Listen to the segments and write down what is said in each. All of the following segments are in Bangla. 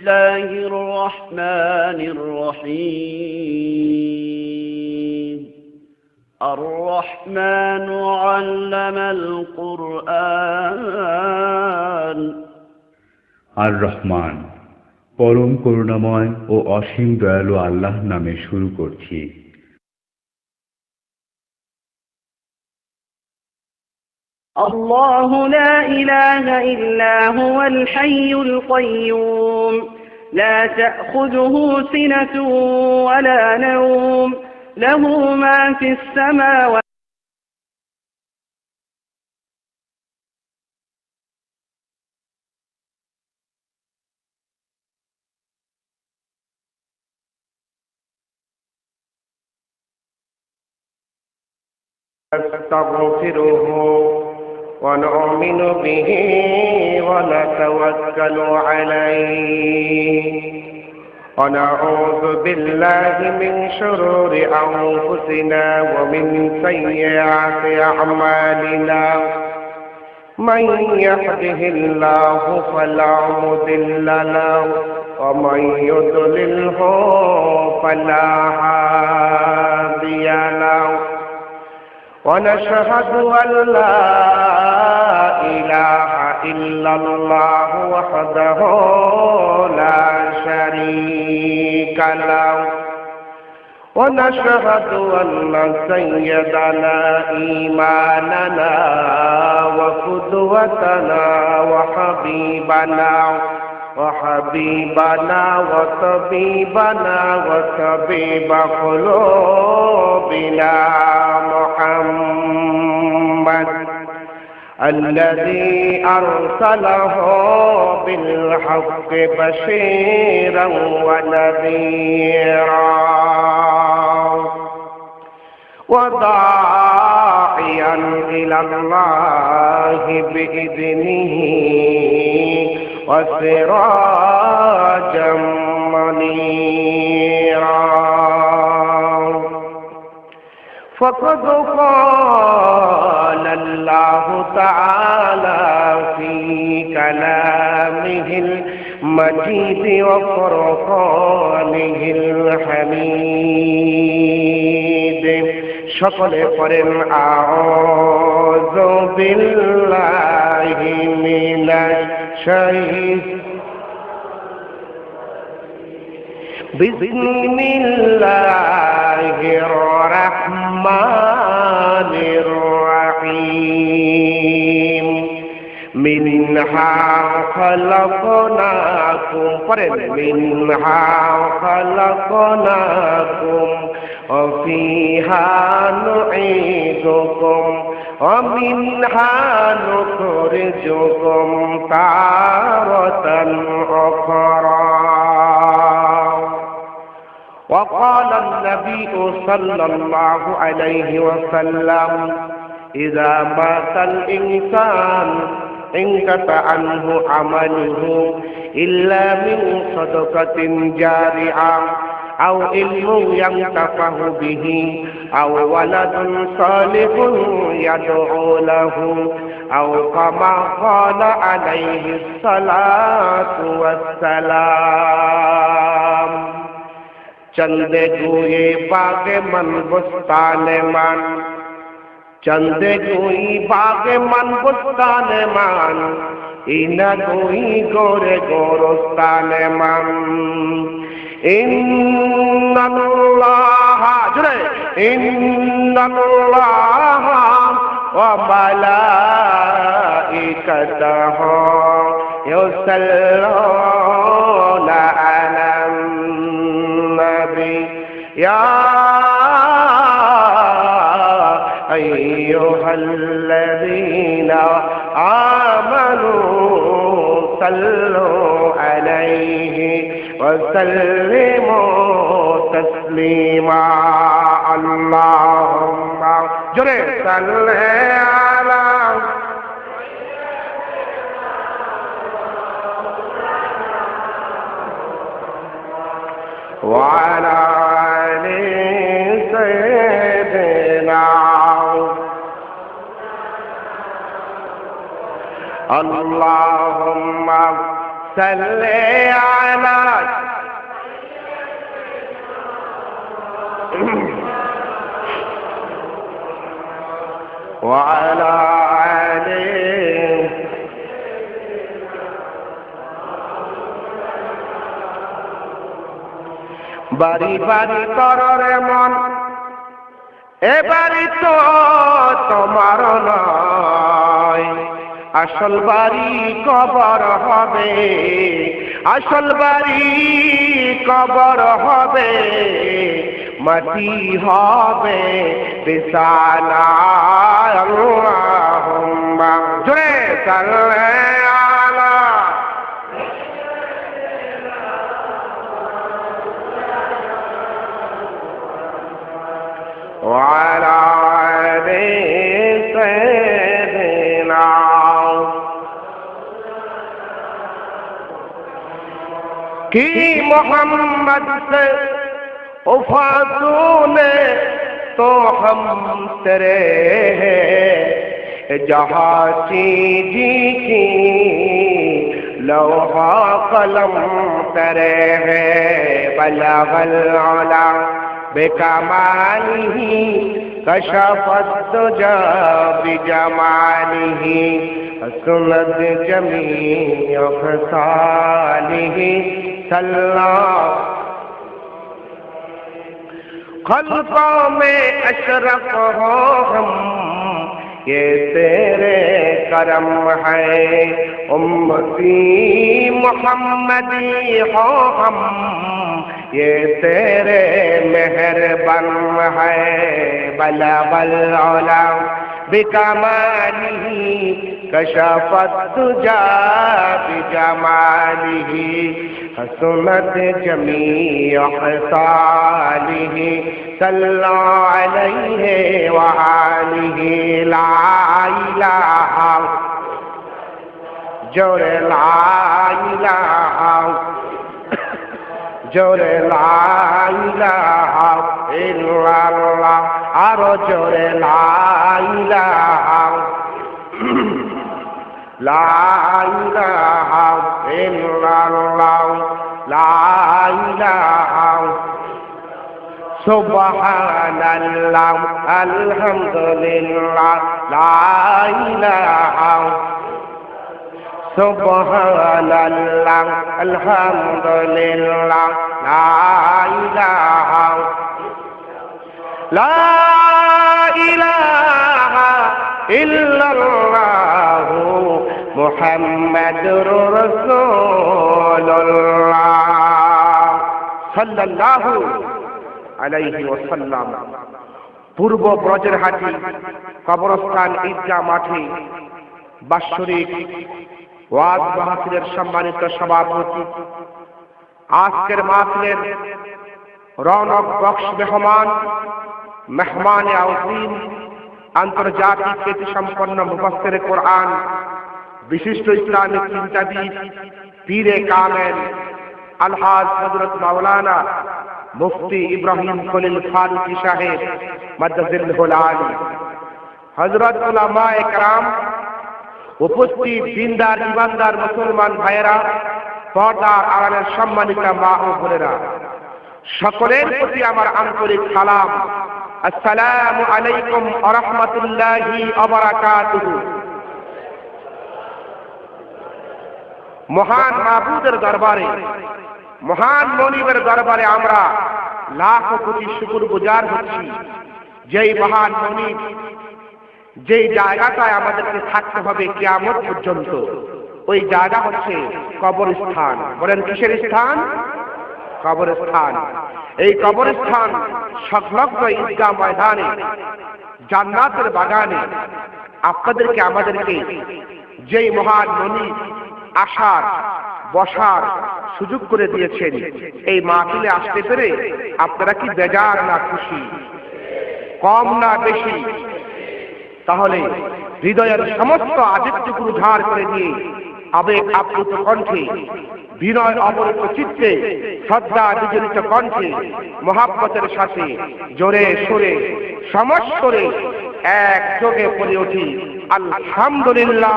الله الرحمن الرحيم الرحمن علم القرآن আর রহমান পরম করুণাময় ও অসীম দয়ালু আল্লাহর নামে শুরু করছি। الله لا إله إلا هو الحي القيوم لا تأخذه سنة ولا نوم له ما في السماوات نستغفره ونؤمن به ونتوكل عليه ونعوذ بالله من شرور أنفسنا ومن سيئات أعمالنا من يهده الله فلا مضل له ومن يضلله فلا هادي له ونشهد أن لا إله إلا الله وحده لا شريك له ونشهد أن سيدنا إيماننا وقدوتنا وحبيبنا وطبيب قلوبنا محمد الذي أرسله بالحق بشيرا ونذيرا وداعيا إلى الله بإذنه وسراجا منيرا فقد قال الله تعالى في كلامه المجيد وفرقانه الحميد সকলে পড়েন আউযু বিল্লাহি মিনাশ শাইতানির বিসমিল্লাহির রহমানির রহিম মিনহা খালাকনাকুম পড়েন মিনহা খালাকনাকুম وفيها نعيدكم ومنها نخرجكم تارة أخرى وقال النبي صلى الله عليه وسلم إذا مات الإنسان انقطع عنه عمله إلا من صدقة جارية أو علم ينتفع به أو ولد صالح يدعو له أو كما قال عليه الصلاة والسلام चंदे गुए बागे मन बुस्ताने मान चंदे गुई बागे मन बुस्ताने मान इना गुई गोरे गोरस्ताने मान इन्नल्लाहा जुरे इन्नल्लाहा व मलाइकतहु युसल्लूना अलन नबी या अय्युहल्लज़ीना आमनू सल्लू अलैहि وسلموا تسليما اللهم جل صل على وعلى آل سيدنا اللهم সাল্লি আলা ওয়া আলা আলিহি বাড়ি বাড়ি কররে মন এবারই তো তোমার নয়, আসল বাড়ি কবর হবে, আসল বাড়ি কবর হবে, মাটি হবে বিছানা। আল্লাহুম্মা জোরে সাল্লি আলা وعلى آل سيدنا कि मोहम्मद से उफातूने तो हम तेरे हैं, जहाँ चीज़ की लौहा कलम तेरे हैं, बलगल उला बेकमालिह कशफत दुजा बिजमालिह हसनत जमीअ खसालिह सल्लल्लाहु खल्क़ों में अशरफ हो हम, ये तेरे करम है, उम्मती मुहम्मदी हो हम, ये तेरे मेहरबान है, बलगल उला बिकमालिह कशफत दुजा बिजमालिह हसनत जमीअ खसालिह सल्लल्लाहु अलैहि व आलिहि ला इलाहा जोरे ला इलाहा जोरे ला इलाहा इल्लल्लाह आरो जोरे ला इलाहा ला इलाहा इल्लल्लाह ला इलाहा सुबहानल्लाह अल्हम्दुलिल्लाह ला इलाहा सुबहानल्लाह अल्हम्दुलिल्लाह ला इलाहा ला इलाहा इल्लल्लाह मुहम्मदुर रसूलुल्लाह सल्लल्लाहु अलैहि वसल्लम। পূর্ব ব্রজের হাটি কবরস্থান ঈদগাহ মাঠে বাৎসরিক ওয়াজ মাহফিলের সম্মানিত সভাপতি, আজকের মাহফিলের রৌনক বক্স মেহমানে আউজিম, আন্তর্জাতিক খ্যাতি সম্পন্ন মুফাসসির কোরআন, বিশিষ্ট ইসলামিক চিন্তাবিদ, পীরে কামেল আলহাজ হযরত মাওলানা মুফতি ইব্রাহিম খলিল ফারুকী সাহেব মাদ্দাজিল্লাহুল আলী, হযরত উলামায়ে কেরাম, উপস্থিত দিনদার ইমানদার মুসলমান ভাইয়েরা, পর্দার আড়ালের সম্মানিতা মা ও বোনেরা, সকলের প্রতি আমার আন্তরিক সালাম। আসসালামু আলাইকুম ওয়া রাহমাতুল্লাহি ওয়া বারাকাতুহু। মহান মাবুদের দরবারে, মহান মনিবের দরবারে আমরা লাখ কোটি শুকরগুজার হচ্ছি, যেই মহান মনিব যেই জায়গাটায় আমাদেরকে থাকতে হবে কিয়ামত পর্যন্ত, ওই জায়গা হচ্ছে কবরস্থান। বলেন কিসের স্থান? কবরস্থান। এই কবরস্থান সংলগ্ন ঈদগাহ ময়দানে, জান্নাতের বাগানে আপনাদেরকে আমাদেরকে যেই মহান মনিব আসার বসার সুযোগ করে দিয়েছেন, এই মাহফিলে আসতে পেরে আপনারা কি বেজার না খুশি? কম না বেশি? তাহলে হৃদয়ের সমস্ত আবেগটুকু উদ্ধার করে দিয়ে আবেগ আপ্লুত কণ্ঠে, বিনয় অবরত চিত্তে, শ্রদ্ধা বিজড়িত কণ্ঠে, মহাব্বতের সাথে জোরে সোরে সমস্বরে এক যোগে পড়ে উঠি আলহামদুলিল্লাহ,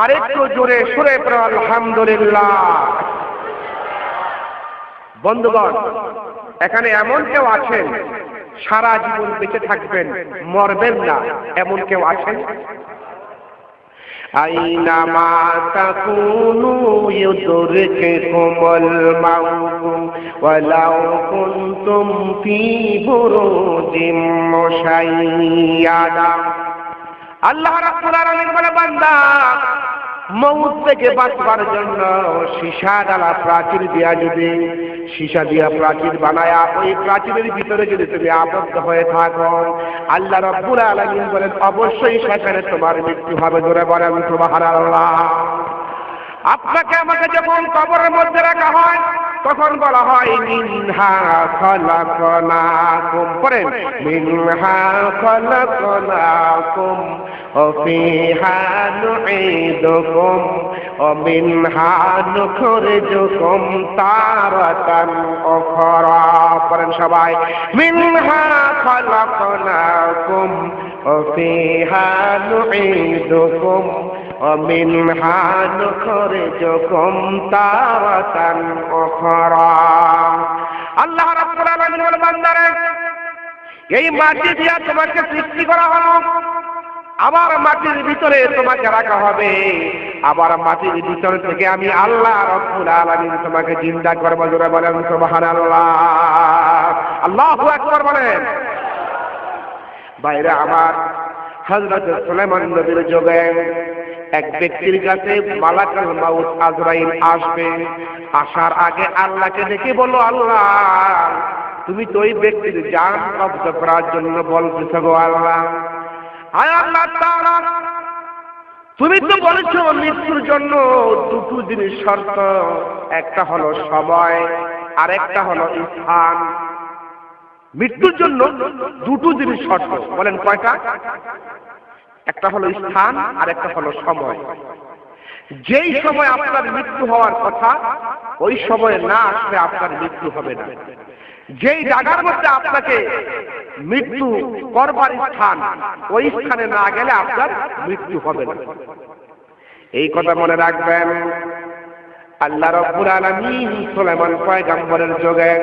আরেকটু জোরে সুরে পড়ো আলহামদুলিল্লাহ। বন্ধুগণ, এখানে এমন কেউ আছেন সারা জীবন বেঁচে থাকবেন, মরবেন না, এমন কেউ আছেন? আইনামা তাকুনু ইউদরিকুমুল মাউতু ওয়ালাউ কুনতুম ফী বুরুজিম মুশাইয়াদা। আল্লাহ রাব্বুল আলামিন বলে, বান্দা, মউত থেকে বাঁচবার জন্য সীসা ডালা প্রাচীর দিয়া, যদি সীসা দিয়া প্রাচীর বানায়া ওই প্রাচীরের ভিতরে যদি তুমি আবদ্ধ হয়ে থাকো, আল্লাহ রাব্বুল আলামিন বলেন অবশ্যই সেখানে তোমার মৃত্যু হবে। জোরে বলেন সুবহানাল্লাহ। আপনাকে আমাকে যখন কবরের মধ্যে রাখা হয় তখন বলা হয় মিনহা খলাকনাকুম, পড়েন মিনহা খলাকনাকুম ওয়া ফিহা নুঈদুকুম ওয়া মিনহা নুখরিজুকুম তারাতান উখরা। পড়েন সবাই, মিনহা খলাকনাকুম ওয়া ফিহা নুঈদুকুম ওয়া মিনহা নুখরিজুকুম তারাতান উখরা। আল্লাহ রাব্বুল আলামিন বলেন, বান্দারে, এই মাটি দিয়া তোমাকে সৃষ্টি করা হলো, আবার মাটির ভিতরে তোমাকে রাখা হবে, আবার মাটির ভিতর থেকে আমি আল্লাহ রাব্বুল আলামিন তোমাকে জিন্দা করব। জোরে বলেন সুবহানাল্লাহ। আল্লাহু আকবার বলেন। বাইরে আমার, হযরত সুলাইমান নবীর যুগে এক ব্যক্তির কাছে মালাকুল মাউত আজরাইল আসবে। আসার আগে আল্লাহকে দেখে বলল, আল্লাহ, তুমি তো ওই ব্যক্তির জান কবজ করার জন্য বলতেছো গো আল্লাহ। আয় আল্লাহ তাআলা, তুমি তো বলেছো মৃত্যুর জন্য দুটো জিনিস শর্ত, একটা হলো সময় আর একটা হলো স্থান। মৃত্যুর জন্য দুটো জিনিস শর্ত, বলেন কয়টা? একটা হলো স্থান আর একটা হলো সময়। যেই সময় আপনার মৃত্যু হওয়ার কথা ওই সময়ে না আসলে আপনার মৃত্যু হবে না। যেই জায়গার মধ্যে আপনাকে মৃত্যু করবার স্থান ওই স্থানে না গেলে আপনার মৃত্যু হবে না। এই কথা মনে রাখবেন। আল্লাহ রাব্বুল আলামিন সুলাইমান পয়গম্বরের যুগে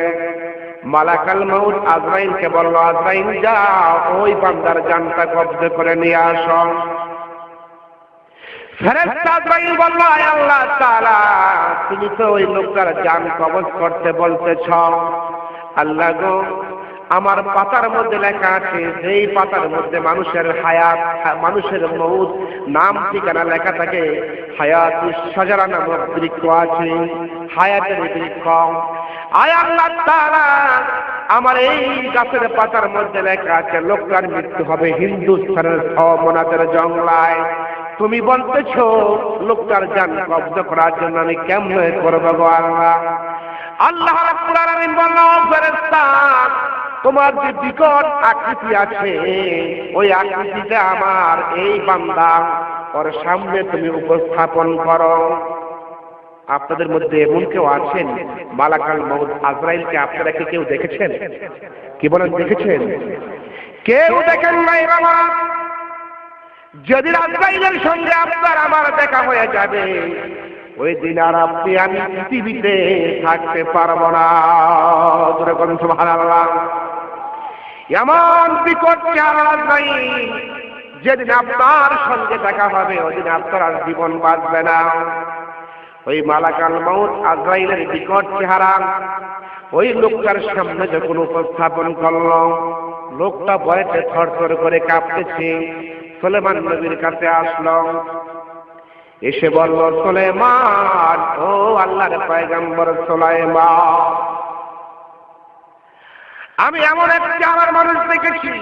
মালাকুল মাউত আজরাইলকে বলল, আজরাইল যাও ওই বান্দার জানটা কবজ করে নিয়ে আসো। ফেরেশতা আজরাইল বলল, আয় আল্লাহ তাআলা, তুমি তো ওই লোকটার জান কবজ করতে বলতেছ। আল্লাহ গো, আমার পাতার মধ্যে লেখা আছে, যেই পাতার মধ্যে মানুষের হায়াত, মানুষের মউত নাম ঠিকানা লেখা থাকে, হায়াতুস শাজারা নামক বৃক্ষ আছে, হায়াতের বৃক্ষ। আয় আল্লাহ তাআলা, আমার এই গাছের পাতার মধ্যে লেখা আছে লোকটার মৃত্যু হবে হিন্দুস্তানের সমনাথের জঙ্গলায়। তুমি বলতেছো লোকটার জান কবজ করার জন্য আমি কেমনে করব গো আল্লাহ? আল্লাহ রাব্বুল আলামিন বলল, ফেরেশতা, তোমার যে বিকট আকৃতি আছে ওই আকৃতিটা আমার এই বান্দা ওর সামনে তুমি উপস্থাপন করো। আপনাদের মধ্যে এমন কেউ আছেন মালাকুল মাউত আজরাইলকে আপনারা কি কেউ দেখেছেন? কি বলেন, দেখেছেন? কেউ দেখেন নাই বাবা। যেদিন আজরাইলের সঙ্গে আপনার আমার দেখা হয়ে যাবে ওই দিন আর আপনি আমি পৃথিবীতে থাকতে পারবো না। জোরে বলুন সুবহানাল্লাহ। এমন বিকট চেহারা আজরাইল, যেদিন আপনার সঙ্গে দেখা হবে ওই দিন আপনার আর জীবন বাঁচবে না। ওই মালাকুল মাউত আজরাইলের বিকট চেহারা ওই লোকটার সামনে যখন উপস্থাপন করল, লোকটা ভয়েতে থরথর করে কাঁপতেছে। সুলাইমান নবীর কাছে আসলো, এসে বলল, সুলাইমান, ও আল্লাহর পয়গম্বর সুলাইমান, আমি এমন একটা আমার মানুষ দেখেছি,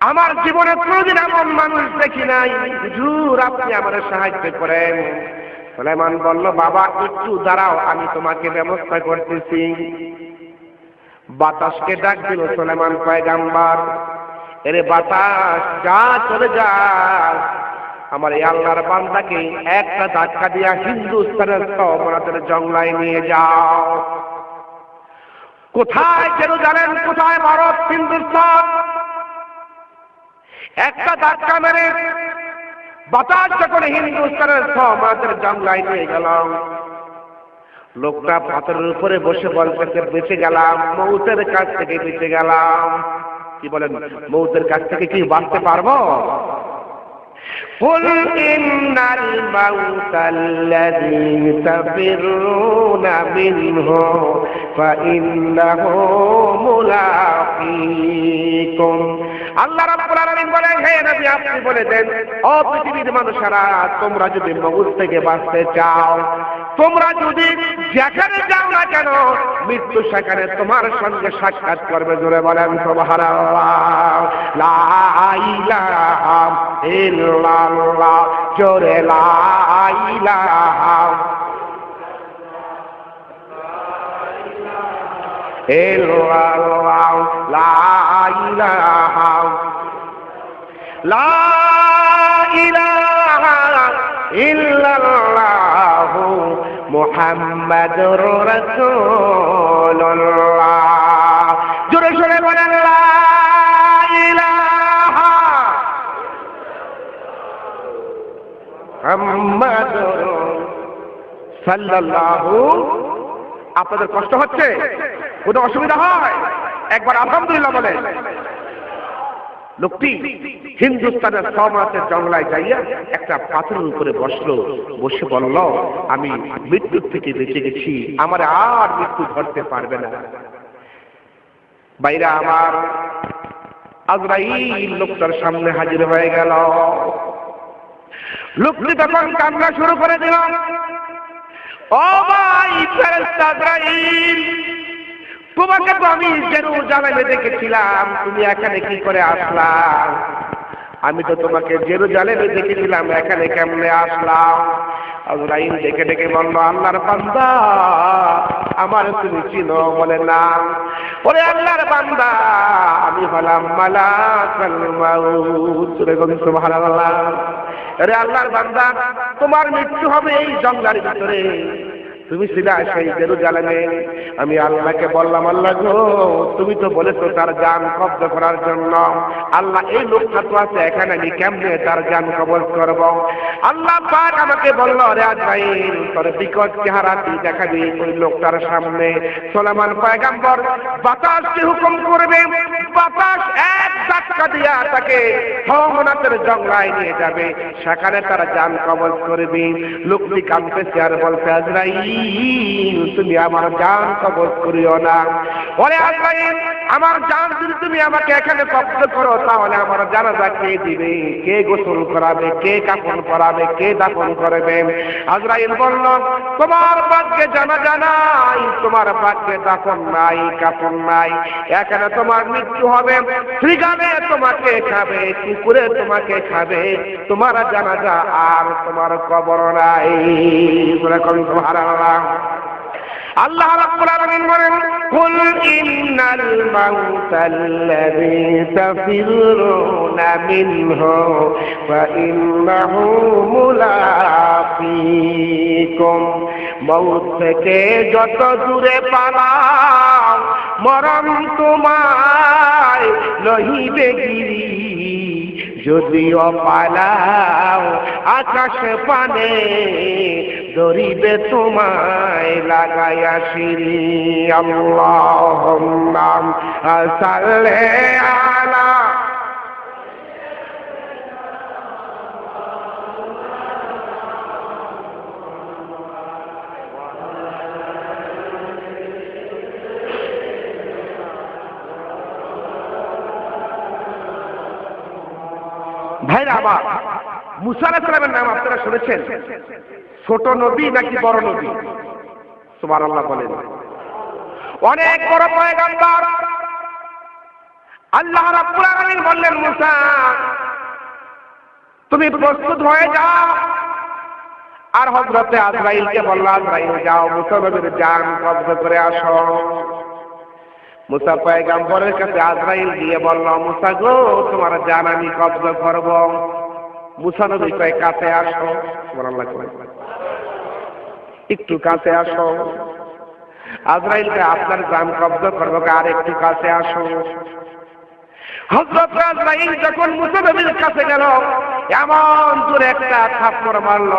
আমার জীবনে কোনোদিন এমন মানুষ দেখি নাই, হুজুর আপনি আমার সাহায্য করেন। সুলাইমান বলল, বাবা একটু দাঁড়াও, আমি তোমাকে ব্যবস্থা করতেছি। বাতাসকে ডাক দিল সুলাইমান পয়গম্বর, এরে বাতাস, যা চলে যা, আমার এই আল্লাহর বান্দাকে একটা ধাক্কা দিয়া হিন্দুস্তানের সমনাথের জঙ্গলায় নিয়ে যাও। কোথায় জেরুজালেম, কোথায় ভারত, হিন্দুস্তান, একটা ধাক্কা মেরে বাতাস যখন হিন্দুস্তানের 6 মাসের জঙ্গলায় নিয়ে গেল, লোকটা পাথরের উপরে বসে বলতেছে বেঁচে গেলাম, মৌতের কাছ থেকে বেঁচে গেলাম। কি বলেন, মৌতের কাছ থেকে কি বাঁচতে পারবো? قل إن الموت الذي تفرون منه فإنه ملاقيكم। আল্লাহ রাব্বুল আলামিন বলেন, হে নবী আপনি বলে দেন, ও পৃথিবীর মানুষেরা, তোমরা যদি মউত থেকে বাঁচতে চাও, তোমরা যদি যেখানে যাও না কেন, মৃত্যু সেখানে তোমার সঙ্গে সাক্ষাৎ করবে। জোরে বলেন সুবহানাল্লাহ। লা ইলাহা ইল্লাল্লাহ, জোরে লা ইলাহা ইল্লাল্লাহ, লা ইলাহা ইল্লাল্লাহ মুহাম্মাদুর রাসূলুল্লাহ। জোরে জোরে বলেন লা ইলাহা মুহাম্মাদুর সাল্লাল্লাহু। আপনাদের কষ্ট হচ্ছে, কোনো অসুবিধা হয়, একবার আলহামদুলিল্লাহ বলেন। লোকটি হিন্দুস্তানের 6 মাসের জঙ্গলায় যাইয়া একটা পাথরের উপরে বসলো, বসে বলল, আমি মৃত্যুর থেকে বেঁচে গেছি, আমার আর মৃত্যু ধরতে পারবে না। বাইরে আমার আজরাইল লোকটার সামনে হাজির হয়ে গেল। লোকটি তখন কান্না শুরু করে দিল, ও ভাই ফেরেশতা আজরাইল, তোমাকে তো আমি জেরুজালেমে দেখেছিলাম, তুমি এখানে কি করে আসলাম? আমি তো তোমাকে জেরুজালেমে দেখেছিলাম, এখানে কেমনে আসলাম? আজরাইল ডেকে ডেকে বলল, আল্লাহর বান্দা, আমার তুমি চিনো? বলে না। ওরে আল্লাহর বান্দা, আমি হলাম মালাকুল মাউত। সুবহানাল্লাহ। আরে আল্লাহর বান্দা, তোমার মৃত্যু হবে এই জঙ্গলের ভিতরে, তুমি ছিলা সেই জেরুজালেমে। আমি আল্লাহকে বললাম, আল্লাহ গো, তুমি তো বলেছো তার জান কবজ করার জন্য। আল্লাহ, এই লোকটা তো আছে এখানে, আমি কেমনে তার জান কবজ করব? আল্লাহ পাক আমাকে বলল, রে আজরাইল, তোর বিকট চেহারা তুই দেখাবি ওই লোকটার সামনে। সুলাইমান পয়গম্বর বাতাসকে হুকুম করবে, বাতাস এক ধাক্কা দিয়া তাকে হাওমানাতের জঙ্গলায় নিয়ে যাবে, সেখানে তার জান কবজ করবি। লোকটি কাঁদতেছে আর বলছে, আজরাইল, তুমি আমার জান কবজ করিও না। ওরে আজরাইল, আমার জান যদি তুমি আমাকে এখানে কবজ করো, তাহলে আমার জানাজা কে দিবে, কে গোসল করাবে, কে কাফন পরাবে, কে দাফন করবে? আজরাইল বলল, তোমার ভাগ্যে জানাজা নাই, তোমার ভাগ্যে দাফন নাই, কাফন নাই। এখানে তোমার মৃত্যু হবে, শ্রীগানে তোমাকে খাবে, কুকুরে তোমাকে খাবে, তোমার জানাজা আর তোমার কবর নাই। সুবহানাল্লাহ। আল্লাহ রাব্বুল আলামিন বলেন, কুল ইন্নাল মাউতাল্লাযী তাফিরুনা মিনহু ফাইন্নাহু মুলাকীকুম। মউত থেকে যত দূরে পালাও, মরণ তোমায় লহিবে গিরি। যদিও পালাও আকাশ পানে, ধরিবে তোমায় লাগাইয়া সিঁড়ি। আল্লাহুম্মা সাল্লি আলা। ভাইরা আমার, মুসা আলাইহিস সালামের নাম আপনারা শুনেছেন? ছোট নবী নাকি বড় নবী? সুবহানাল্লাহ বলেন। অনেক বড় পয়গম্বর। আল্লাহ রাব্বুল আলামিন বললেন, মুসা, তুমি প্রস্তুত হয়ে যাও। আর হযরতে আজরাইলকে বলল, আজরাইল যাও, মুসা নবীর জান কবজ করে আসো। মুসা পয়গম্বরের কাছে আজরাইল গিয়ে বলল, মুসা গো, তোমার জান আমি কবজ করব। মুসা নবী কয়, কাছে আসো। সুবহানাল্লাহ। একটু কাছে আসো। আজরাইলকে আপনার জান কবজ করবো, আর একটু কাছে আসো। হযরত আজরাইল যখন মুসা নবীর কাছে গেল, এমন জোরে একটা থাপ্পড় মারল,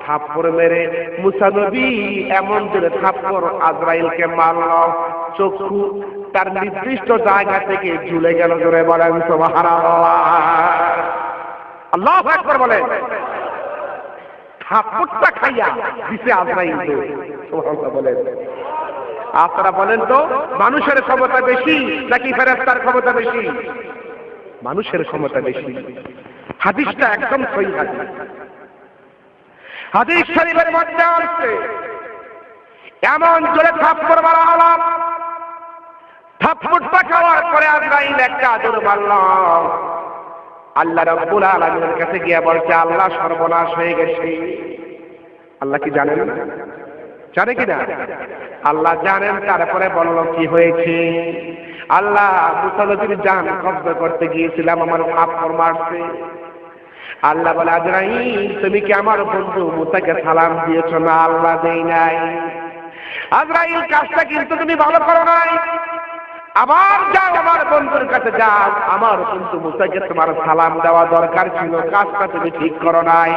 থাপ্পড় মেরে মুসা নবী এমন জোরে থাপ্পড় আজরাইলকে মারল, চক্ষু তার নির্দিষ্ট জায়গা থেকে ঝুলে গেল। জোরে বলেন সুবহানাল্লাহ। আল্লাহু আকবার বলেন। থাপ্পড়টা খাইয়া দিছে আজরাইল। সুবহানাল্লাহ বলেন। আপনারা বলেন তো মানুষের ক্ষমতা বেশি নাকি ফেরেশতার ক্ষমতা বেশি? মানুষের ক্ষমতা বেশি। হাদিসটা একদম সহিহ হাদিস। হাদিস শরীফের মধ্যে আছে এমন জোরে থাপ্পড় মারা হলো, থাপ্পড়টা খাওয়ার পরে আজরাইল একটা জোরে মারল। আল্লাহ রাব্বুল আলামিনের কাছে গিয়ে বলছে, আল্লাহ সর্বনাশ হয়ে গেছে। আল্লাহ কি জানেন না? জানে কিনা? আল্লাহ জানেন। তারপরে বলল কি হয়েছে? আল্লাহ মুসা নবীর জান কব্জ করতে গিয়েছিলাম, আমার থাপ্পড় মারছে। আল্লাহ বলে, আজরাইল তুমি কি আমার বন্ধু মুসাকে সালাম দিয়েছো? না, আল্লাহ দেই নাই। আজরাইল কাজটা কিন্তু তুমি ভালো করো নাই। আবার যাও আমার বন্ধুর কাছে যাও, আমার বন্ধু মুসাকে তোমার সালাম দেওয়া দরকার ছিল, কাজটা তুমি ঠিক করো নাই।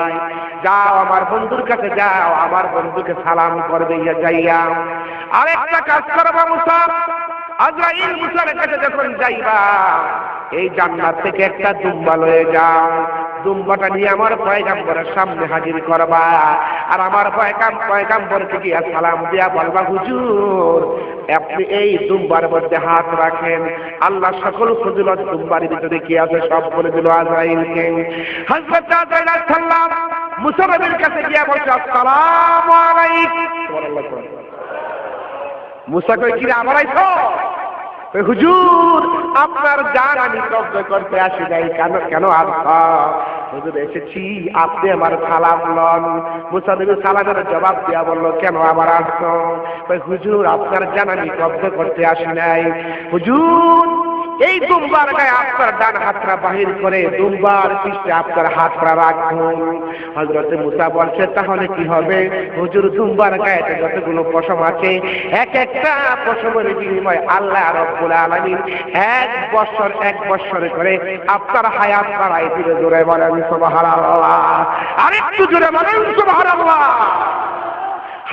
যাও আমার বন্ধুর কাছে যাও, আমার বন্ধুকে সালাম করবে যাইয়া। আরেকটা কাজ করবা মুসা, আজরাইল মুসার কাছে যখন যাইবা এই জান্নাত থেকে একটা দুম্বা লয়ে যাও, দুম্বাটা নিয়ে আমার পয়গাম্বরের সামনে হাজির করবা, আর আমার পয়গাম্বরকে গিয়া সালাম দিয়া বলবা, হুজুর আপনি এই দুম্বার মধ্যে হাত রাখেন, আল্লাহ সকল ফজিলত দুম্বার ভিতরে কি আছে সব বলে দিল আজরাইলকে। হযরত আজরাইল আলাইহিস সালাম মুসা নবীর কাছে গিয়া বলছে, আসসালামু আলাইকুম। সুবহানাল্লাহ। মুসা কই, কি রে আবার আইছো? হুজুর আপনার জান আমি কব্জ করতে আসি নাই। কেন আসা? হুজুর এসেছি, আপনি আমার সালাম লন। মুসা নবী সালামের জবাব দিয়া বলল, কেন আবার আসছো? হুজুর আপনার জান আমি কব্জ করতে আসি নাই। হুজুর এই দুম্বার গায়ে আপনার ডান হাতটা বাহির করে দুম্বার পৃষ্ঠে আপনার হাতটা রাখুন। হযরত মুসা বলছে, তাহলে কি হবে? হুজুর দুম্বার গায়ে যতগুলো পশম আছে এক একটা পশমের বিনিময়ে আল্লাহ রাব্বুল আলামিন এক বছর করে আপনার হায়াত বাড়াই দিলে। জোরে বলেন সুবহানাল্লাহ। আরেকটু জোরে বলেন সুবহানাল্লাহ।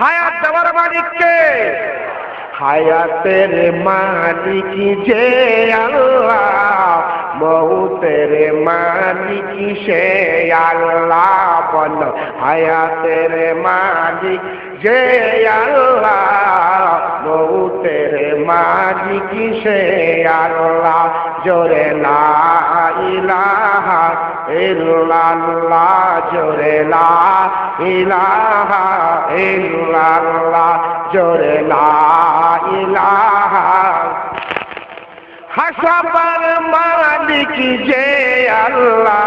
হায়াত দেওয়ার মালিক কে? হায়াতের মালিক যে আল্লাহ, মউতের মালিক সে আল্লাহ। বল হায়াতের মালিক যে আল্লাহ, মউতের মালিক সে আল্লাহ। জোরে লা ইলাহা ইল্লাল্লাহ, জোরে লা ইলাহা ইল্লাল্লাহ, জোরে লা ইলাহা। হাসাবার মালিক যে আল্লাহ,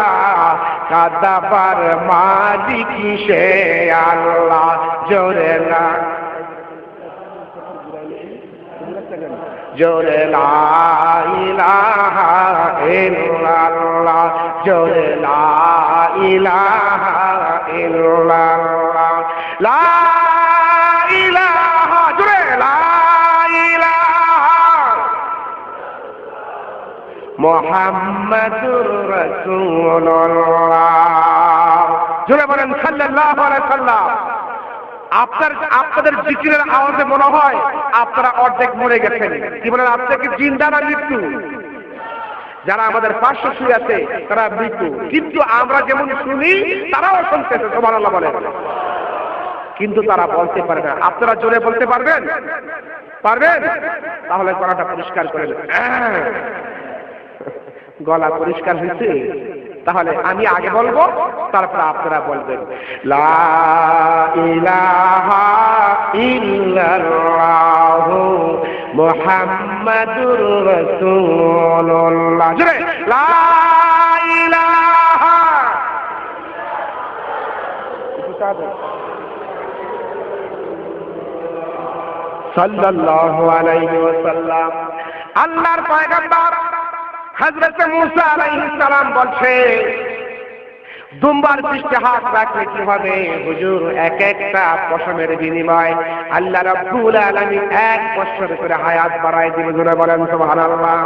কাদাবার মালিক সে আল্লাহ। জোরে লা জোরে লা ইলাহা ইল্লাল্লাহ, জোরে লা ইলাহা ইল্লাল্লাহ। লা ইলাহা, জোরে লা ইলাহা মুহাম্মাদুর রাসূলুল্লাহ। জোরে বলেন সাল্লাল্লাহু আলাইহি সাল্লাম। আপনাদের জিকিরের আওয়াজে মনে হয় আপনারা অর্ধেক মরে গেছেন। কি বলেন? আপনাকে জিন্দা না মৃত্যু? যারা আমাদের পাশে শুয়ে আছে তারা মৃত্যু, কিন্তু আমরা যেমন শুনি তারাও শুনতেছে। সুবহানাল্লাহ বলেন। কিন্তু তারা বলতে পারে না। আপনারা জোরে বলতে পারবেন? পারবেন? তাহলে গলাটা পরিষ্কার করেন। গলা পরিষ্কার হয়েছে? তাহলে আমি আগে বলবো, তারপর আপনারা বলবেন। লা ইলাহা ইল্লাল্লাহু মুহাম্মাদুর রাসূলুল্লাহ। জোরে লা ইলাহা। সাল্লাল্লাহু আলাইহি ওয়াসাল্লাম। আল্লাহর পয়গম্বর হযরত মুসা আলাইহিস সালাম বলছে, দুম্বার পৃষ্ঠে হাত রাখলে কি হবে? হুজুর এক একটা পশমের বিনিময় আল্লাহ রাব্বুল আলামিন এক বছর করে হায়াত বাড়ায় দিবে। জোরে বলেন সুবহানাল্লাহ।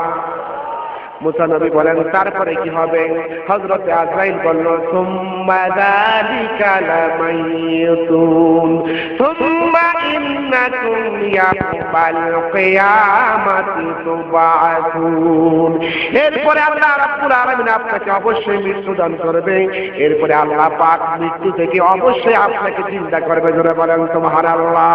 মুসা নবী বলেন তারপরে কি হবে? হযরত আজরাইল বলল সুম্মা যালিকা লামাইতুন সুম্মা ইন্নাকুম ইয়াউমাল কিয়ামাতি তুবআতুন। এরপরে আল্লাহ রাব্বুল আলামিন আপনাকে অবশ্যই মৃত্যুদান করবে। এরপরে আল্লাহ পাক মৃত্যু থেকে অবশ্যই আপনাকে জিন্দা করবে। জোরে বলেন সুবহানাল্লাহ।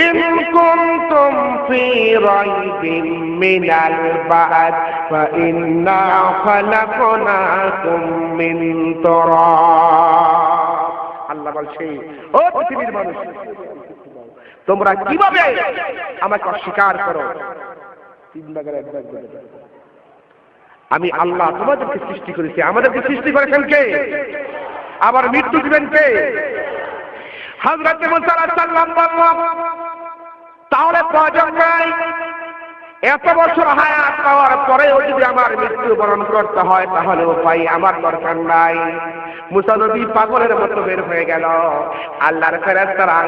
ইন কুনতুম ফি রাইবিন মিনাল বা'দ فإنا خلقناكم من تراب। আল্লাহ বলছে ও পৃথিবীর মানুষ, তোমরা কিভাবে আমাকে অস্বীকার করো? আমি আল্লাহ তোমাদেরকে সৃষ্টি করেছি। আমাদেরকে সৃষ্টি করেছেন কে? আবার মৃত্যু দিবেন কে? হযরত মুসা আলাইহিস সালাম বললেন তাহলে প্রয়োজন নাই, এত বছর হায়াত পাওয়ার পরেও যদি আমার মৃত্যুবরণ করতে হয় তাহলে উপায় আমার দরকার নাই। মুসা নবী পাগলের মতো বের হয়ে গেল। আল্লাহর ফেরেশতারা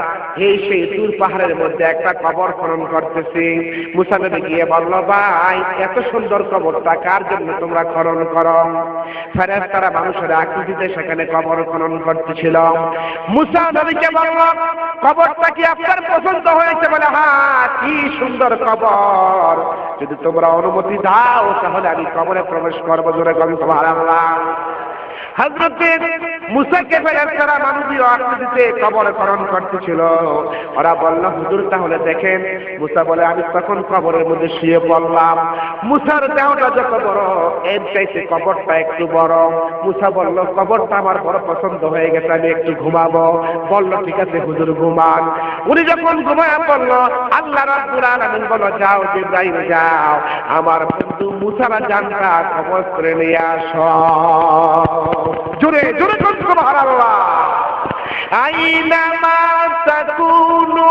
সেই তুর পাহাড়ের মধ্যে একটা কবর খনন করতেছে। মুসা নবী গিয়ে বলল ভাই এত সুন্দর কবরটা কার জন্য তোমরা খনন করো? ফেরেশতারা মানুষের আকৃতিতে সেখানে কবর খনন করতেছিল। মুসা নবীকে বলল কবরটা কি আপনার পছন্দ হয়েছে? বলে হ্যাঁ, কি সুন্দর কবর, যদি তোমরা অনুমতি দাও তাহলে আমি কবরে প্রবেশ করবো। জোরে বলেন সুবহানাল্লাহ। হযরত মুসাকে ফেরেশতারা মানবীয় আকৃতিতে কবর খনন করতেছিল। ওরা বলল হুজুর তাহলে দেখেন। মুসা বলে আমি তখন কবরের মধ্যে শুয়ে পড়লাম। মুসার দেহটা যত বড় এর চাইতে কবরটা একটু বড়। মুসা বলল কবরটা আমার বড় পছন্দ হয়ে গেছে, আমি একটু ঘুমাবো। বলল ঠিক আছে হুজুর ঘুমান। উনি যখন ঘুমায় পড়ল আল্লাহ রাব্বুল আলামিন বলল যাও জিবরাইল যাও, আমার বন্ধু মুসার জানটা কবজ করে নিয়ে আসো। জোরে জোরে সুবহানাল্লাহ। আইনামা তাকুনু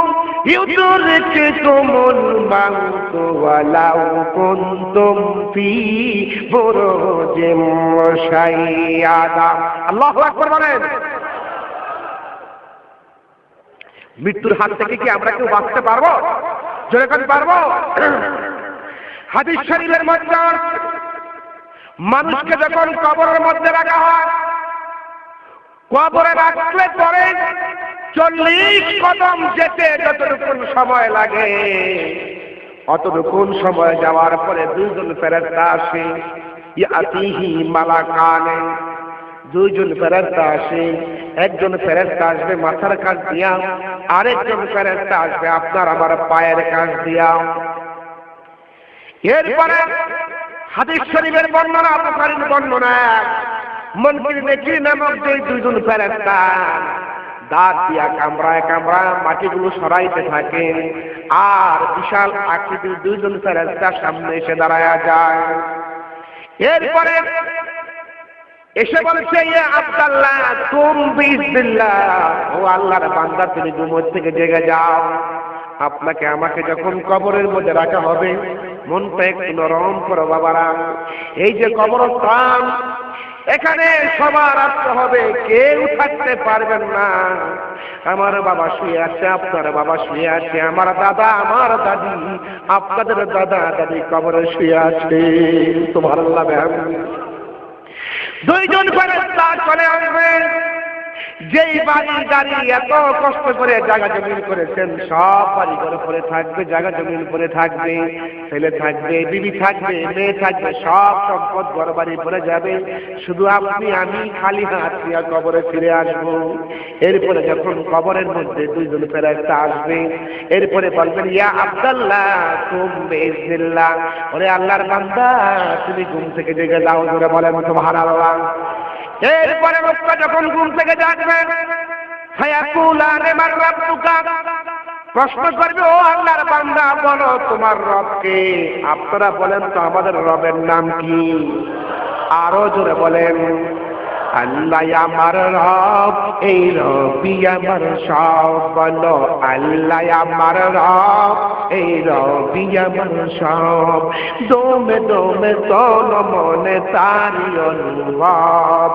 ইউদরিকুমুল মাউতু ওয়ালাউ কুনতুম ফি বুরুজিম মুশাইয়াদা। আল্লাহু আকবার বলেন। মৃত্যুর হাত থেকে কি আমরা কেউ বাঁচতে পারবো? জোরে করে পারবো? হাদিস শরীফের মধ্যে মানুষকে যখন কবরের মধ্যে রাখা হয়, কবরে রাখলে পরে 40 কদম যেতে যতটুকু সময় লাগে অতটুকু সময় যাওয়ার পরে দুইজন ফেরেশতা আসে। ইয়াতিহি মালাকানে, দুইজন ফেরেশতা আসে। একজন ফেরেশতা আসবে মাথার কাছ দিয়া, আরেকজন ফেরেশতা আসবে আপনার আমার পায়ের কাছ দিয়া। এরপরে হাদিস শরীফের বর্ণনা, বুখারীর বর্ণনা, মুনকির নেকির নামক যে দুইজন ফেরেশতা দাঁত দিয়া কামড়ায় কামড়ায় মাটিগুলো সরাইতে থাকে। আর বিশাল আকৃতির দুইজন ফেরেশতা সামনে এসে দাঁড়ায়া যায়। এরপরে এসে বলছে ইয়া আব্দুল্লাহ তুম বিসমিল্লাহ, ও আল্লাহর বান্দা তুমি ঘুম থেকে জেগে যাও। আপনাকে আমাকে যখন কবরের মধ্যে রাখা হবে মনটা একটু নরম করো বাবারা। এই যে কবরস্থান, এখানে সবার আসতে হবে, কেউ থাকতে পারবেন না। আমার বাবা শুয়ে আছে, আপনার বাবা শুয়ে আছে, আমার দাদা আমার দাদি আপনাদের দাদা দাদি কবরে শুয়ে আছে। সুবহানাল্লাহ। দুইজন ফেরেশতা চলে আসবে। যেই বাড়ি গাড়ি এত কষ্ট করে জায়গা জমিন করেছেন সব বাড়ি ঘর পড়ে থাকবে, জায়গা জমিন পড়ে থাকবে, ছেলে থাকবে, বিবি থাকবে, মেয়ে থাকবে, সব সম্পদ ঘর বাড়ি পড়ে যাবে। শুধু আপনি আমি খালি হাত নিয়ে কবরে ফিরে আসবো। এরপরে যখন কবরের মধ্যে দুইজন ফেরেশতা আসবে, এরপরে বলবেন ইয়া আব্দুল্লাহ কুম বিসমিল্লাহ, ওরে আল্লাহর বান্দা তুমি ঘুম থেকে জেগে যাও। জোরে বলেন সুবহানাল্লাহ। এরপরে লোকটা যখন ঘুম থেকে জাগবে ফায়াকুলানে মান রাব্বুকা, প্রশ্ন করবে ও আল্লাহর বান্দা বলো তোমার রব কে? আপনারা বলেন তো আমাদের রবের নাম কি? আরো জোরে বলেন আল্লাহ আমার রব, এই রবি আমার সব। বলো আল্লাহ আমার রব, এই রবি আমার সব। দমে দমে তন মনে তারি অনুভব,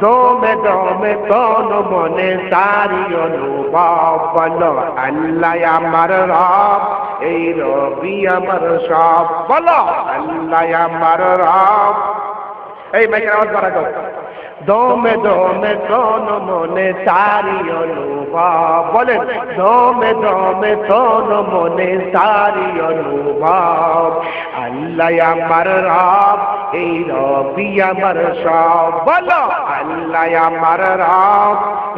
দমে দমে তন মনে তারি অনুভব। বলো আল্লাহ আমার রব, এই রবি আমার সব। বলো আল্লাহ আমার রব। এই মাইকের আওয়াজ বাড়া দাও। দমে দমে তন মনে তারি অনুভব। বলেন দমে দমে তন মনে তারি অনুভব। আল্লাহ আমার রব, এই রবি আমার সব। বলো আল্লাহ আমার রব,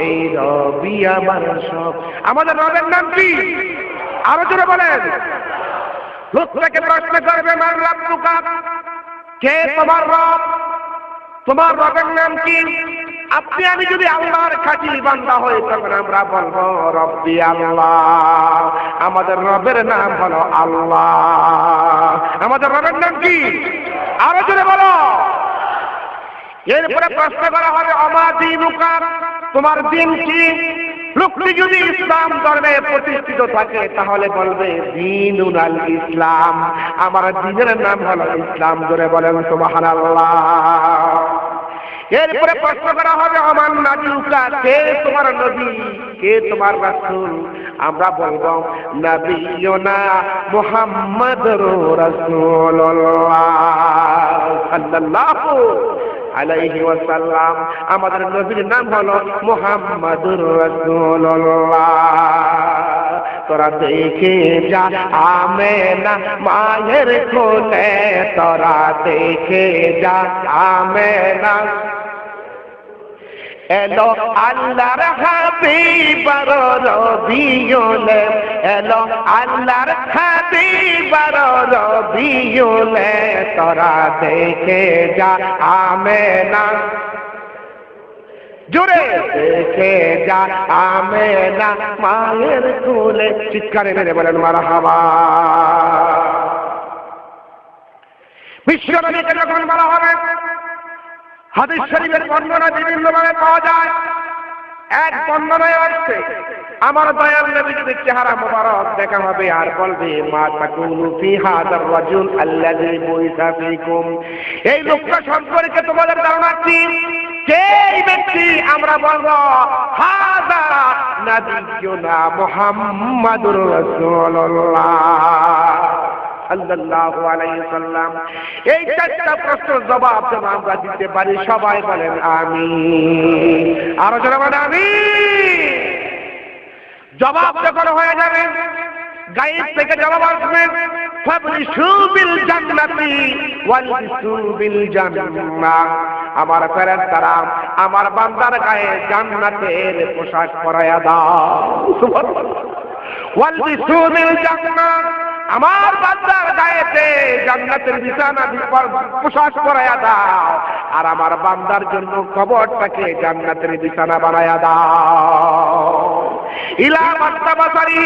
এই রবি আমার সব। আমাদের রবের নাম কি? আরো জোরে বলেন। লোকটাকে প্রশ্ন করবে মান রাব্বুকা, কে তোমার রব? তোমার রবের নাম কি? আপনি আমি যদি আল্লাহর খাঁটি বান্দা হই তখন আমরা বলবো রব্বি আল্লাহ। আমাদের রবের নাম হলো আল্লাহ। আমাদের রবের নাম কি? আরো জোরে বলো। এরপরে প্রশ্ন করা হবে অমা দীনুকা, তোমার দিন কি? লোকটি যদি ইসলাম ধর্মে প্রতিষ্ঠিত থাকে তাহলে বলবে দীনুল আল ইসলাম, আমার দ্বীনের নাম হলো ইসলাম। ধরে বলেন সুবহানাল্লাহ। এরপরে প্রশ্ন করা হবে আমার নবীকা, কে তোমার নবী, কে তোমার রাসূল? আমরা বলবো নবিয়ুনা মুহাম্মাদুর রাসূলুল্লাহ সাল্লাল্লাহু আলাইহি ওয়াসাল্লাম। আমাদের নবীর নাম হলো মুহাম্মাদুর রাসূলুল্লাহ। তোরা দেখে যা আমেনা মায়ের কোলে, তোরা দেখে যা আমেনা। এলো আল্লাহর হাবিব রবিউল, এলো আল্লাহর হাবিব রবিউল, তোরা দেখে যা আমেনা। জোরে দেখে যা আমেনা মায়ের কোলে। চিৎকারে মেরে বলেন মারহাবা। বিশ্বনবীকে যখন বলা হবে, হাদিস শরীফের বর্ণনা বিভিন্নভাবে পাওয়া যায়। এক বর্ণনায় আসছে আমার দয়াল নবী যদি চেহারা মোবারক দেখা হবে আর বলবে মা তাকুনু ফি হাযার রাজুল আল্লাযী বুইসা ফীকুম, এই লোকটা সম্পর্কে তোমাদের ধারণা কি? কে এই ব্যক্তি? আমরা বলবো হাযা নাবিয়ুনা মুহাম্মাদুর রাসূলুল্লাহ সাল্লাল্লাহু আলাইহি সাল্লাম। এই চারটা প্রশ্নের জবাব যেন আমরা দিতে পারি, সবাই বলেন আমিন। আরো জোরে বলেন আমিন। জবাব যখন হয়ে যাবে, গায়েব থেকে জবাব আসবে ফাবরিশু বিল জান্নাতি ওয়ালবিসু বিল জান্নাহ। আমার ফেরেশতারা আমার বান্দার গায়ে জান্নাতের পোশাক পরায়া দাও। সুবহানাল্লাহ। ওয়ালবিসু বিল জান্নাহ, আমার বান্দার গায়েতে জান্নাতের বিছানা পোশাক পরায়া দাও, আর আমার বান্দার জন্য কবরটাকে জান্নাতের বিছানা বানায়া দাও। ইলা মাত্তাবাসারি,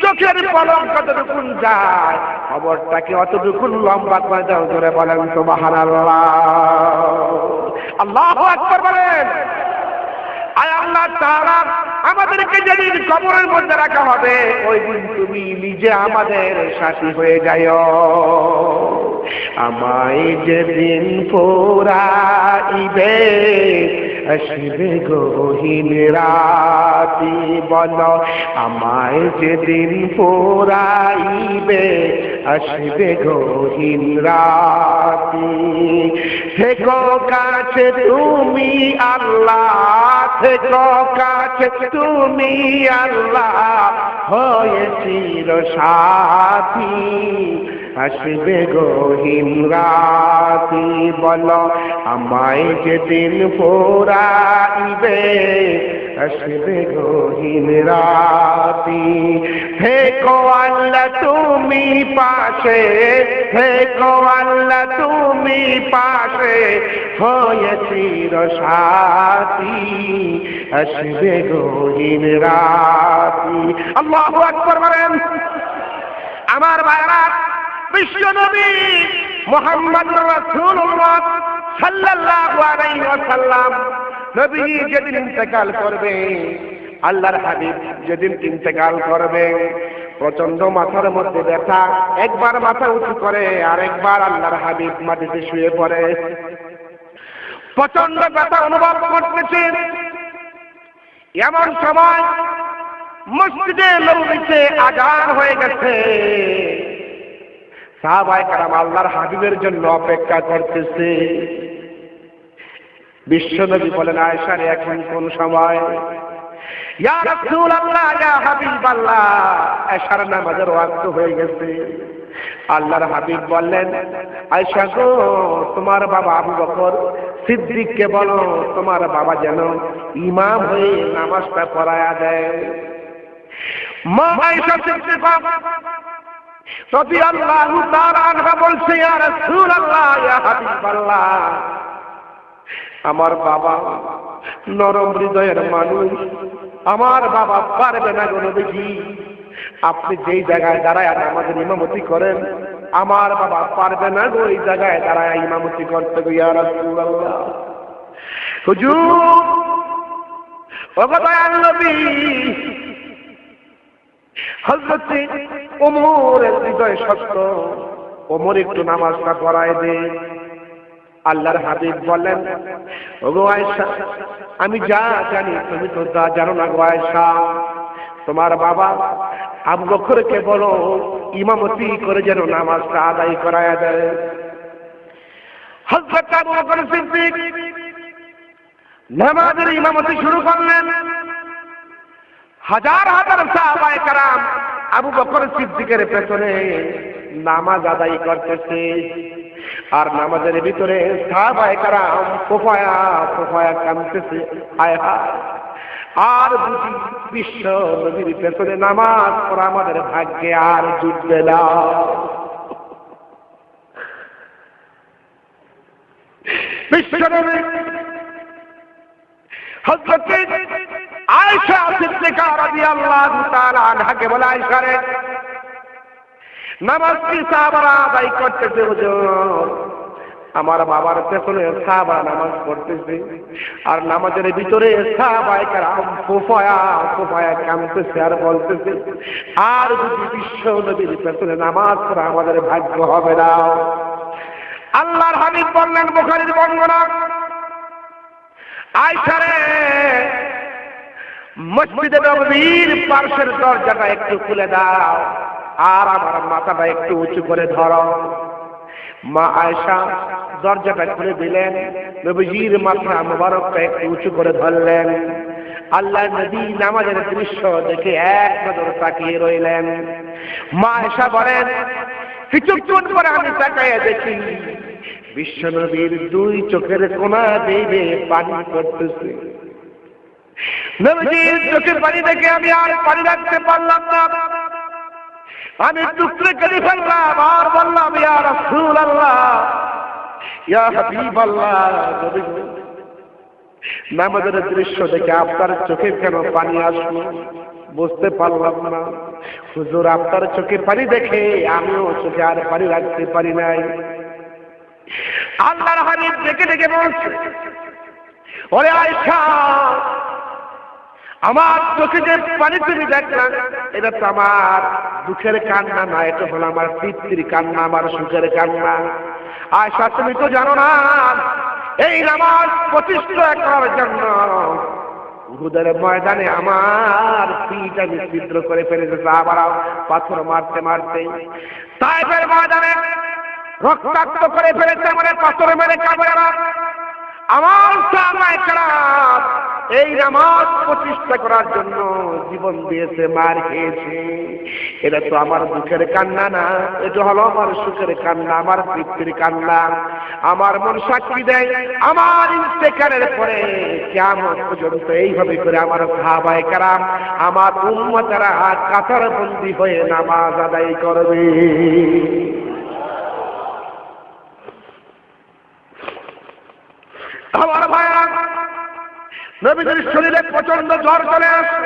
চোখের পলক কতটুকু যায় কবরটাকে অতটুকু লম্বা করে দাও। জোরে বলেন সুবহানাল্লাহ। আল্লাহু আকবার বলেন। আয় আল্লাহ তাআলা আমাদেরকে যেদিন কবরের মধ্যে রাখা হবে ওই দিন তুমি নিজে আমাদের সাথী হয়ে যাও। আমায় যেদিন পোড়াইবে আসবে গহীন রাতি, বলো আমায় যেদিন পোড়াইবে আসবে গহীন রাতি। থেকো কাছে তুমি আল্লাহ, থেকো কাছে তুমি আল্লাহ, হয়ে চির সাথী আসবে গহীন রাতি। বলো আমায় যেদিন পোড়াইবে আসবে গহীন রাতি। থেকো আল্লাহ তুমি পাশে, থেকো আল্লাহ তুমি পাশে, হয়ে চির সাথী আসবে গহীন রাতি। আল্লাহু আকবার বলেন। আমার ভাইরা, বিশ্ব নবী মুহাম্মদুর রাসূলুল্লাহ সাল্লাল্লাহু আলাইহি ওয়াসাল্লাম নবীজি যেদিন ইন্তেকাল করবে, আল্লাহর হাবিব যেদিন ইন্তেকাল করবে, প্রচন্ড মাথার মধ্যে ব্যথা, একবার মাথা উঁচু করে আর একবার আল্লাহর হাবিব মাটিতে শুয়ে পড়ে। প্রচন্ড ব্যথা অনুভব করতেছে। এমন সময় মসজিদে নববীতে আযান হয়ে গেছে। সাহাবায়ে কেরাম আল্লাহর হাবিবের জন্য অপেক্ষা করতেছে। বিশ্বনবী বলেন, আয়েশা রে এখন কোন সময়? ইয়া রাসূলুল্লাহ, ইয়া হাবিবাল্লাহ, এশার নামাজের ওয়াক্ত হয়ে গেছে। আল্লাহর হাবিব বললেন, আয়েশা গো, তোমার বাবা আবু বকর সিদ্দিককে বলো তোমার বাবা যেন ইমাম হয়ে নামাজটা পড়ায়া দেয়। মা আয়েশা সিদ্দিকা রাদিয়াল্লাহু তাআলা আনহা বলছে, ইয়া রাসূলুল্লাহ, ইয়া হাবিবাল্লাহ, আমার বাবা নরম হৃদয়ের মানুষ, আমার বাবা পারবে না গো নবীজি, আপনি যেই জায়গায় দাঁড়ায় আমাদের ইমামতি করেন, আমার বাবা পারবে না গো এই জায়গায় দাঁড়ায় ইমামতি করতে গো ইয়া রাসূলুল্লাহ। হুজুর, ওগো দয়াল নবী, হযরত ওমরের হৃদয় শক্ত, ওমর একটু নামাজটা পড়ায় দে। আল্লাহর হাবিব বলেন, ওগো আয়েশা, আমি যা জানি তুমি তো তা জানো না গো আয়েশা, তোমার বাবা আবু বকরকে বলো ইমামতি করে যেন নামাজটা আদায় করায়া দেয়। হযরত আবু বকর সিদ্দিক নামাজের ইমামতি শুরু করলেন। হাজার হাজার সাহাবায়ে কেরাম আবু বকর সিদ্দিকের পেছনে নামাজ আদায় করতেছে। আর নামাজের ভিতরে সাহাবায়ে কেরাম ফোফায়া ফোফায়া কাঁদতেছে, হায় হায়, আর বুঝি বিশ্ব নবীর পেছনে নামাজ পড়া আমাদের ভাগ্যে আর জুটবে না। বিশ্ব নবী হযরত আয়েশা সিদ্দিকা রাদিয়াল্লাহু তাআলা আনহাকে বলে, আয়েশা রে, নামাজ কি সাহাবারা আদায় করতেছে হুজুর? আমার বাবার পেছনে সাহাবারা নামাজ পড়তেছে, আর নামাজের ভিতরে সাহাবায়ে কেরাম ফোফায়া ফোফায়া কাঁদতেছে আর বলতেছে, আর যদি বিশ্ব নবীর পেছনে নামাজ পড়া আমাদের ভাগ্য হবে না। আল্লাহর হাবিব বললেন, বুখারীর বর্ণনা, আয়েশা রে, মসজিদে নববীর পাশের দরজাটা একটু খুলে দাও, আর আমার মাথাটা একটু উঁচু করে ধরো। মা আয়েশা দরজাটা খুলে দিলেন, নবীজির মাথা মোবারকটা একটু উঁচু করে ধরলেন। আল্লাহ নবী নামাজের দৃশ্য দেখে এক নজর তাকিয়ে রইলেন। মা আয়েশা বলেন, কিছুক্ষণ পরে আমি তাকাইয়া দেখি বিশ্ব নবীর দুই চোখের কোনা বেয়ে পানি পড়তেছে। নবীজির চোখের পানি দেখে আমি আর পানি রাখতে পারলাম না, আমি টুকরে কেটে ফেললাম আর বললাম, ইয়া রাসূলুল্লাহ, ইয়া হাবিবাল্লাহ, নামাজের দৃশ্য দেখে আপনার চোখে কেন পানি আসলো বুঝতে পারলাম না। হুজুর, আপনার চোখের পানি দেখে আমিও চোখে আর পানি রাখতে পারি নাই। আল্লাহর হাবিব ডেকে ডেকে বলছে, ওরে আয়েশা, আমার চোখে যে পানি তুমি দেখলাম, এটা তো আমার দুঃখের কান্না না, এটা হলো আমার তৃপ্তির কান্না, আমার সুখের কান্না। আয়েশা, তুমি তো জানো না, এই নামাজ প্রতিষ্ঠা করার জন্য উহুদের ময়দানে আমার পিঠ আমি ছিদ্র করে ফেলেছে সাহাবারা পাথর মারতে মারতে। তায়েফের ময়দানে রক্তাক্ত করে ফেলেছে আমার পাথর মেরে কাফেররা। আমার সাহাবায়ে কেরাম এই নামাজ প্রতিষ্ঠা করার জন্য জীবন দিয়েছে, মার খেয়েছে। এটা তো আমার দুঃখের কান্না না, এটা হলো আমার সুখের কান্না, আমার তৃপ্তির কান্না। আমার মন সাক্ষী দেয়, আমার ইন্তেকালের পরে কিয়ামত পর্যন্ত এইভাবে করে আমার সাহাবায়ে কেরাম, আমার উম্মতেরা কাতার বন্দী হয়ে নামাজ আদায় করবে। আমার ভাইরা, নবীজির শরীরে প্রচন্ড জ্বর চলে আসে।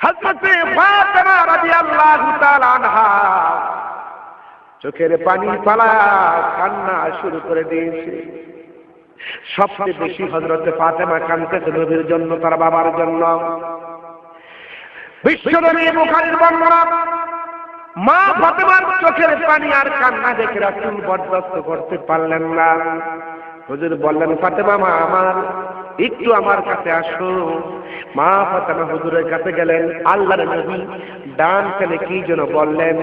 হযরত ফাতেমা রাদিয়াল্লাহু তাআলা আনহা চোখের পানি পালা কান্না শুরু করে দিয়েছে। সবচেয়ে বেশি হযরত ফাতেমা কাঁদতেছে নবীর জন্য, তার বাবার জন্য। বিশ্বনবী বুখারীর বর্ণনা, মা ফাতেমার চোখের পানি আর কান্না দেখে রাসূল বরদাস্ত করতে পারলেন না। হুজুর বললেন, ফাতেমা মা আমার, একটু আমার কাছে আসো। মা ফাতেমা হুজুরের কাছে গেলেন। আল্লাহর নবী ডান কানে কি যেন বললেন,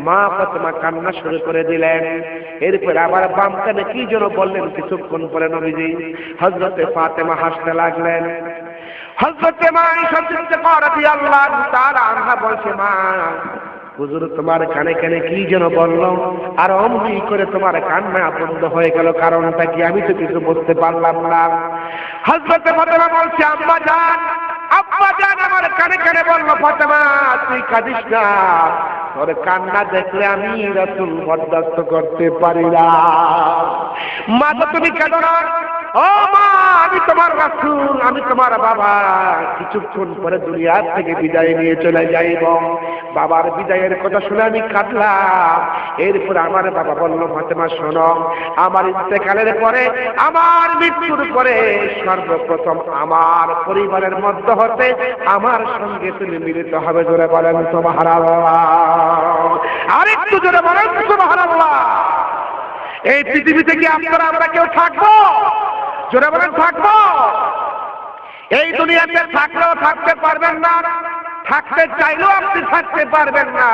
মা ফাতেমা কান্না শুরু করে দিলেন। এরপর আবার বাম কানে কি যেন বললেন। কিছুক্ষণ পরে নবীজি হযরতে ফাতেমা হাসতে লাগলেন। হযরতে মা আয়েশা সিদ্দিকা রাদিয়াল্লাহু তাআলা আনহা বলছে, মা হুজুর তোমার কানে কানে কি যেন বলল, আর অমনি করে তোমার কান্না বন্ধ হয়ে গেল, কারণটা কি? আমি তো কিছু বুঝতে পারলাম না। হযরতে ফাতেমা বলছে, আব্বা জান আমার কানে কানে বলল, ফাতেমা তুই কাঁদিস না, তোর কান্না দেখলে আমি রাসূল বরদাস্ত করতে পারি না। মা তো তুমি কেন না? ও মা, আমি তোমার রাসূল, আমি তোমার বাবা, কিছুক্ষণ পরে দুনিয়া থেকে বিদায় নিয়ে চলে যাইব। বাবার বিদায়ের কথা শুনে আমি কাঁদলাম। এরপর আমার বাবা বলল, ফাতেমা শোনো, আমার ইন্তেকালের পরে, আমার মৃত্যুর পরে সর্বপ্রথম আমার পরিবারের মধ্য হতে আমার সঙ্গে তুমি মিলিত হবে। জোরে বলেন সুবহানাল্লাহ। আরেকটু জোরে বলেন সুবহানাল্লাহ। এই পৃথিবীতে কি আপনারা আমরা কেউ থাকবো? জোরে বলেন থাকবো? এই দুনিয়াতে থাকলেও থাকতে পারবেন না, থাকতে চাইলেও আপনি থাকতে পারবেন না।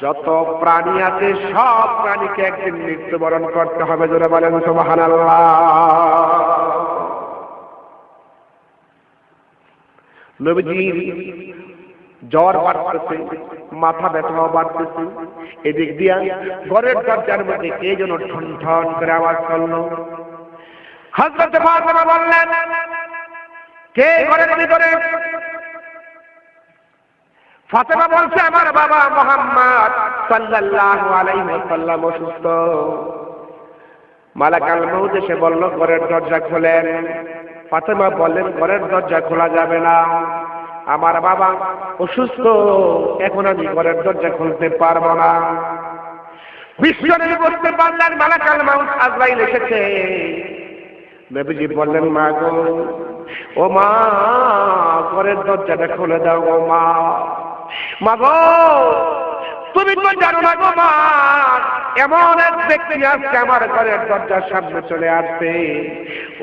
যত প্রাণী আছে সব প্রাণীকে একদিন মৃত্যুবরণ করতে হবে। জোরে বলেন সুবহানাল্লাহ। নবীজির জ্বর বাড়তেছে, মাথা ব্যথাও বাড়তেছে। এদিক দিয়া ঘরের দরজার মধ্যে কে যেন ঠন ঠন করে আওয়াজ করলো। হযরতে ফাতেমা বললেন, কে ঘরের ভিতরে? ফাতেমা বলছে, আমার বাবা মুহাম্মদ সাল্লাল্লাহু আলাইহি ওয়াসাল্লাম অসুস্থ। মালাকুল মউত এসে বলল, ঘরের দরজা খোলেন। ফাতেমা বললেন, ঘরের দরজা খোলা যাবে না, আমার বাবা অসুস্থ, এখন আমি ঘরের দরজা খুলতে পারবো না। বিশ্বনবী বলতে পারলেন, মালাকুল মউত আজরাইল এসেছে। নবীজি বললেন, মা গো, ও মা, ঘরের দরজাটা খুলে দাও গো মা। মা গো, তুমি তো জানো না গো মা, এমন এক ব্যক্তি আজকে আমার ঘরের দরজার সামনে চলে আসবে,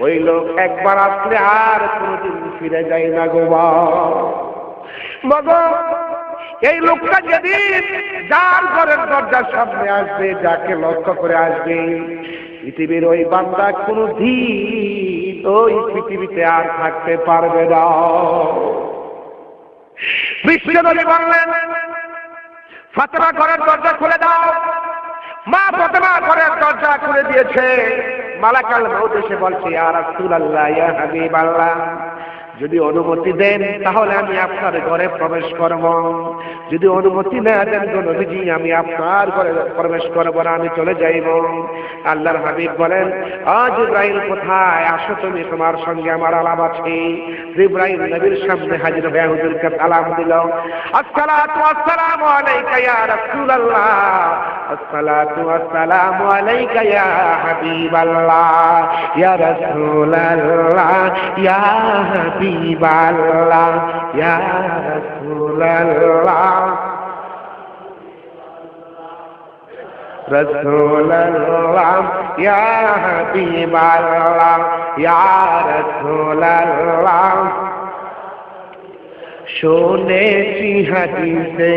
ওই লোক একবার আসলে আর কোনোদিন ফিরে যায় না গো মা। মা গো, এই লোকটা যেদিন যার ঘরের দরজার সামনে আসবে, যাকে লক্ষ্য করে আসবে, পৃথিবীর ওই বান্দা কোনদিন ওই পৃথিবীতে আর থাকতে পারবে না। বিশ্বনবী বললেন, ফাতেমা ঘরের দরজা খুলে দাও। মা ফাতেমা ঘরের দরজা খুলে দিয়েছে। মালাকুল মউত এসে বলছে, ইয়া রাসূলুল্লাহ, ইয়া হাবিবাল্লাহ, যদি অনুমতি দেন তাহলে আমি আপনার ঘরে প্রবেশ করব, যদি অনুমতি না দেন তো নবীজি আমি আপনার ঘরে প্রবেশ করব না, আমি চলে যাইব। আল্লাহর হাবিব বলেন, আজ ইব্রাহিম কোথায়? আসো তুমি, তোমার সঙ্গে আমার আলাপ আছে। ইব্রাহিম নবীর সামনে হাজির হয়ে হুজুরকে সালাম দিল। আসসালাতু ওয়াসসালামু আলাইকা ইয়া রাসূলুল্লাহ, আসসালাতু ওয়াসসালামু আলাইকা ইয়া হাবিবাল্লাহ, ইয়া রাসূলুল্লাহ, ইয়া হাবিবাল্লাহ, ইয়া রাসূলুল্লাহ, রাসূলুল্লাহ, ইয়া হাবিবাল্লাহ, ইয়া রাসূলুল্লাহ। শুনেছি হাদিসে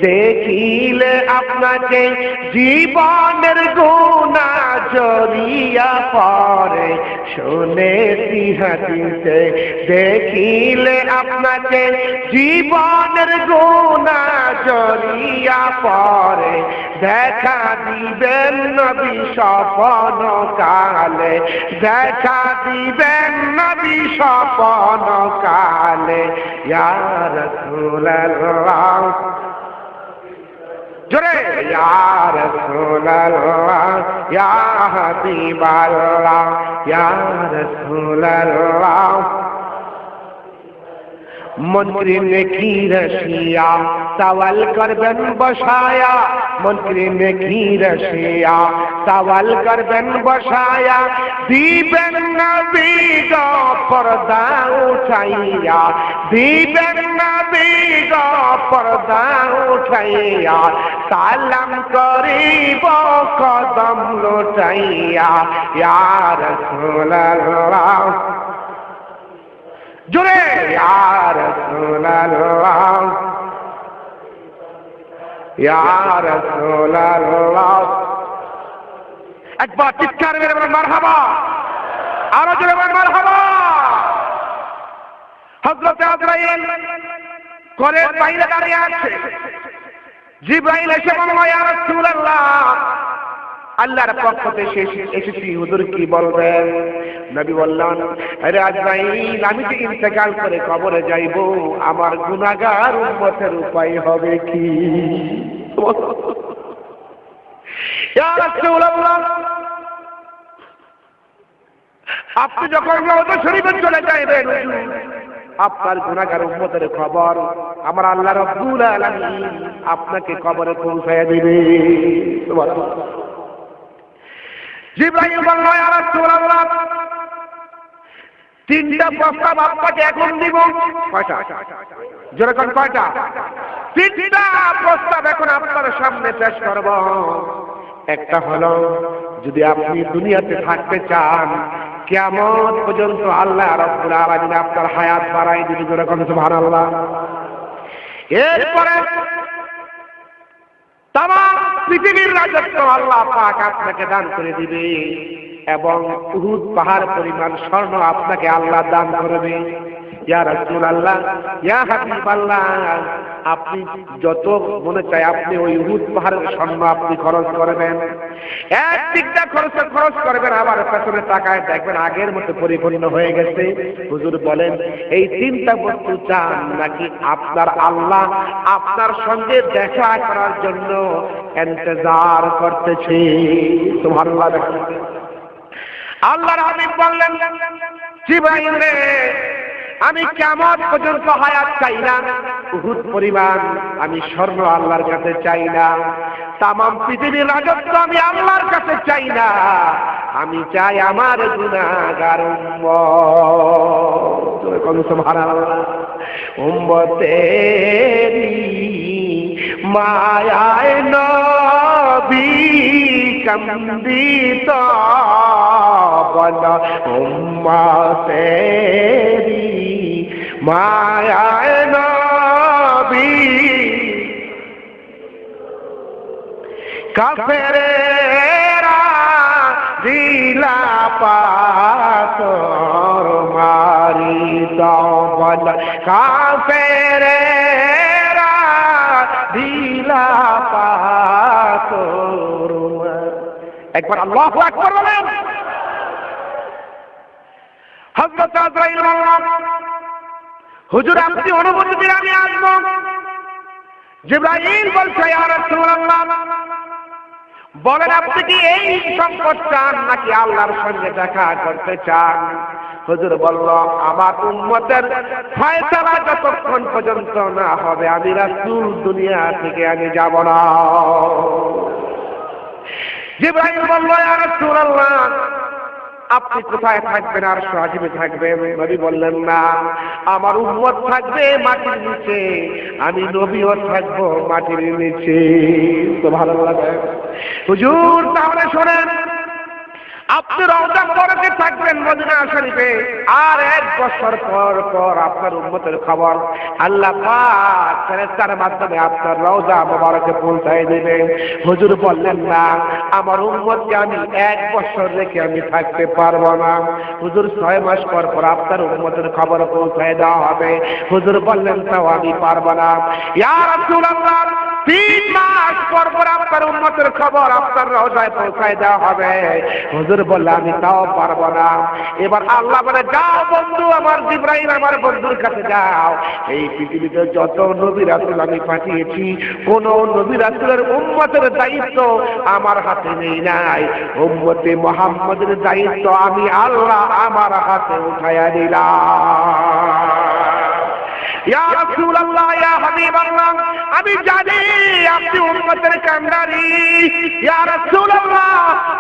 দেখিলে আপনাকে জীবনের গুনাহ জড়িয়া পড়ে। শুনেছি হাদিসে দেখিলে আপনাকে জীবনের গুনাহ জড়িয়া পড়ে। দেখা দিবেন নবী স্বপ্ন কালে, দেখা দিবেন নবী স্বপ্ন কালে, ইয়া রাসূলুল্লাহ। জোরে, ইয়া রাসূলুল্লাহ, ইয়া হাবিবাল্লাহ, ইয়া রাসূলুল্লাহ। মনকরি নেকি রশিয়া সওয়াল করবেন বসায়া, মনকরি নেকি রশিয়া সওয়াল করবেন বসায়া, দিবেন নবী গো পর্দা উঠাইয়া, দিবেন নবী গো পর্দা উঠাইয়া, সালাম করিব কদম লুটাইয়া, ইয়া রাসূলুল্লাহ। জোরে ইয়া রাসূলুল্লাহ, ইয়া রাসূলুল্লাহ। একবার চিৎকার মেরে বলেন মারহাবা, আরো জোরে বলেন মারহাবা। হযরত আজরাইল ঘরের বাইরে দাঁড়িয়ে আছে। জিবরাইল এসে বলল, ইয়া রাসূলুল্লাহ, আল্লাহর পক্ষ থেকে এসেছি, হুজুর কি বলবেন? নবী বললেন, আরে আজরাইল, আমি যে ইন্তেকাল করে কবরে যাইব, আমার গুনাহগার উম্মতের উপায় হবে কি? ইয়া রাসূলুল্লাহ, আপনি যখন রওজা শরীফে চলে যাবেন, আপনার গুনাহগার উম্মতের খবর আমার আল্লাহ রাব্বুল আলামিন আপনাকে কবরে পৌঁছায় দিবে। সুবহানাল্লাহ। জিবরাইল বলল, ইয়া রাসূলুল্লাহ, তিনটা প্রস্তাব আপনাকে এখন দিব। কয়টা? জোরে কোন কয়টা? তিনটা প্রস্তাব এখন আপনার সামনে পেশ করব। একটা হলো, যদি আপনি দুনিয়াতে থাকতে চান, কিয়ামত পর্যন্ত আল্লাহ রাব্বুল আলামিন আপনার হায়াত বাড়ায় দিবে। জোরে কোন সুবহানাল্লাহ। এরপরে তামাম পৃথিবীর রাজত্ব আল্লাহ পাক আপনাকে দান করে দিবে এবং উহুদ পাহাড় পরিমাণ স্বর্ণ আপনাকে আল্লাহ দান করবে। ইয়া রাসূলুল্লাহ, ইয়া হাবিবাল্লাহ, আপনি যত মনে চায় আপনি ওই উহুদ পাহাড়ের স্বর্ণ আপনি খরচ করবেন। এক দিকটা খরচ করবেন, আবার পেছনে তাকায় দেখবেন আগের মতো পরিপূর্ণ হয়ে গেছে। হুজুর বলেন, এই তিনটা বস্তু চান নাকি আপনার আল্লাহ আপনার সঙ্গে দেখা করার জন্য ইন্তজার করতেছে? সুবহানাল্লাহ। আল্লাহর হাবিব বললেন, জিবরাইল রে, আমি কিয়ামত পর্যন্ত হায়াত চাই না, উহুদ পরিমাণ আমি স্বর্ণ আল্লাহর কাছে চাই না, তামাম পৃথিবীর রাজত্ব আমি আল্লাহর কাছে চাই না, আমি চাই আমার গুনাহগার উম্মত। সুবহানাল্লাহ। উম্মতেরি মায়ায় নবী কান্দিত বল, উম্মতেরি মায়ায় নবী কাফেরেরা দিলা পাথর মারিত বল, কাফেরেরা দিলা পাথর। একবার আল্লাহু আকবার বলেন। হযরত আজরাইল বললেন, হুজুর আপনি অনুমতি দিন আমি আসবো। জিবরাইল বলছে, ইয়া রাসূলুল্লাহ, বলেন আপনি কি এই সম্পদ চান নাকি আল্লাহর সঙ্গে দেখা করতে চান? হুজুর বলল, আমার উম্মতের ফয়সালা যতক্ষণ পর্যন্ত না হবে আমি রাসূল দুনিয়া থেকে আমি যাব না। জিবরাইল বলল, ইয়া রাসূলুল্লাহ, আপনি কোথায় থাকবেন? আর সাজিবে থাকবেন? নবী বললেন, না, আমার উম্মত থাকবে মাটির নিচে, আমি নবীও থাকবো মাটির নিচে। তো ভালো লাগে হুজুর। তাহলে শোনেন, আপনি রওজা মুবারকে থাকবেন মদিনা শরীফে, আর 1 বছর পর পর আপনার উম্মতের খবর আল্লাহ পাক ফেরেশতার মাধ্যমে আপনার রওজা মুবারকে পৌঁছায় দেবে। হুজুর বললেন, না, আমার উম্মতকে আমি 1 বছর রেখে আমি থাকতে পারবো না। হুজুর 6 মাস পর পর আপনার উম্মতের খবর পৌঁছায় দেওয়া হবে। হুজুর বললেন, তাও আমি পারবো না। ইয়া রাসূলুল্লাহ, 3 মাস পর পর আপনার উম্মতের খবর আপনার রওজায় পৌঁছায় দেওয়া হবে। হুজুর বললে, আমি তাও পারবো না। এবার আল্লাহ বলে, যাও বন্ধু আমার জিবরাইল, আমার বন্ধুর কাছে যাও, এই পৃথিবীতে যত নবী রাসূল আমি পাঠিয়েছি, কোন নবী রাসূলের উম্মতের দায়িত্ব আমার হাতে নেই নাই, উম্মতে মুহাম্মদের দায়িত্ব আমি আল্লাহ আমার হাতে উঠাইয়া দিলাম। ইয়া রাসূলুল্লাহ, ইয়া হাবিবাল্লাহ, আমি জানি আপনি উম্মতের কান্ডারি। ইয়া রাসূলুল্লাহ,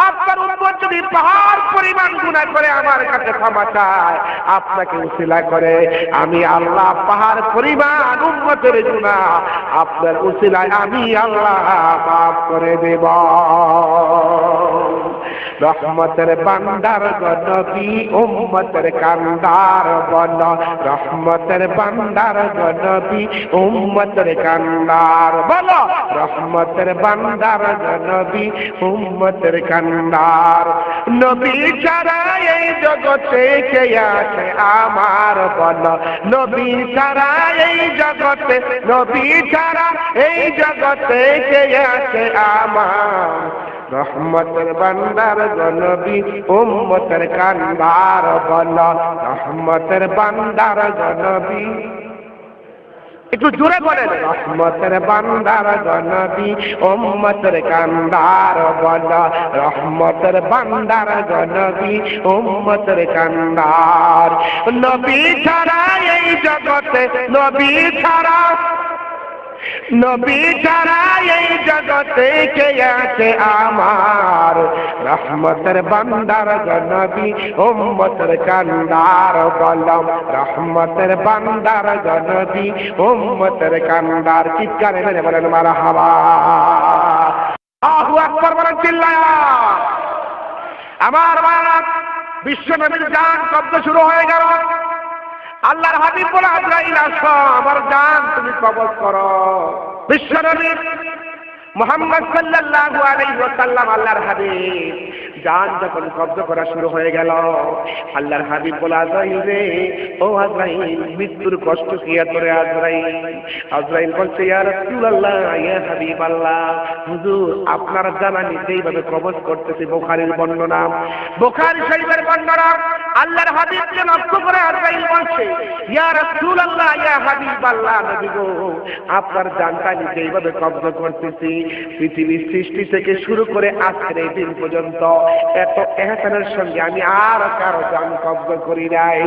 আপনার উম্মত যদি পাহাড় পরিমাণ গুনাহ করে আমার কাছে ক্ষমা চায়, আপনাকে উসিলা করে আমি আল্লাহ পাহাড় পরিমাণ উম্মতের গুনাহ আপনার উসিলায় আমি আল্লাহ মাফ করে দেব। রহমতের বান্দার গো নবী উম্মতের কান্দার বলো রহমতের বান্দার গো নবী উম্মতের কান্দার বলো রহমতের বান্দার গো নবী উম্মতের কান্দার নবী ছাড়া এই জগতে কে আছে আমার বলো নবী ছাড়া এই জগতে নবী ছাড়া এই জগতে কে আছে আমার রহমতের বান্দার গো নবী উম্মতের কান্দার বলো রহমতের বান্দার গো নবী একটু জোরে বলেন রহমতের বান্দার গো নবী উম্মতের কান্দার বলো রহমতের বান্দার গো নবী উম্মতের কান্দার নবী ছাড়া এই জগতে নবী ছাড়া নবী ছাড়া এই জগতে কে আছে আমার রহমতের বান্দার গো নবী উম্মতের কান্দার বলম রহমতের বান্দার গো নবী উম্মতের কান্দার চিৎকার মেরে বলেন মারহাবা আল্লাহু আকবার বলেন চিল্লায়া আমার বাবা বিশ্ব নবীর জান কবজ শুরু হয়ে গেল আল্লাহর হাবিব বলে আজরাইল আসো আমার জান তুমি কবজ করো বিশ্ব নবী মুহাম্মদ সাল্লাল্লাহু আলাইহি ওয়াসাল্লাম আল্লাহর হাবিব জান যখন কবজ করা শুরু হয়ে গেল আল্লাহর হাবিব বলে আজরাইল রে ও আজরাইল মৃত্যুর কষ্ট কি তোরে আজরাইল আজরাইল বলছে ইয়া রাসূলুল্লাহ ইয়া হাবিবাল্লাহ হুজুর আপনার জানানি যেইভাবে কবজ করতেছে বুখারীর বর্ণনা বুখারী শরীফের বর্ণনা আল্লাহর হাবিবকে লক্ষ্য করে আজরাইল বলছে ইয়া রাসূলুল্লাহ ইয়া হাবিবাল্লাহ নবী গো আপনার জানটানি যেইভাবে কবজ করতেছি পৃথিবীর সৃষ্টি থেকে শুরু করে আজকের এই দিন পর্যন্ত এত ইহসানের সঙ্গে আমি আর কারো জান কবজ করি নাই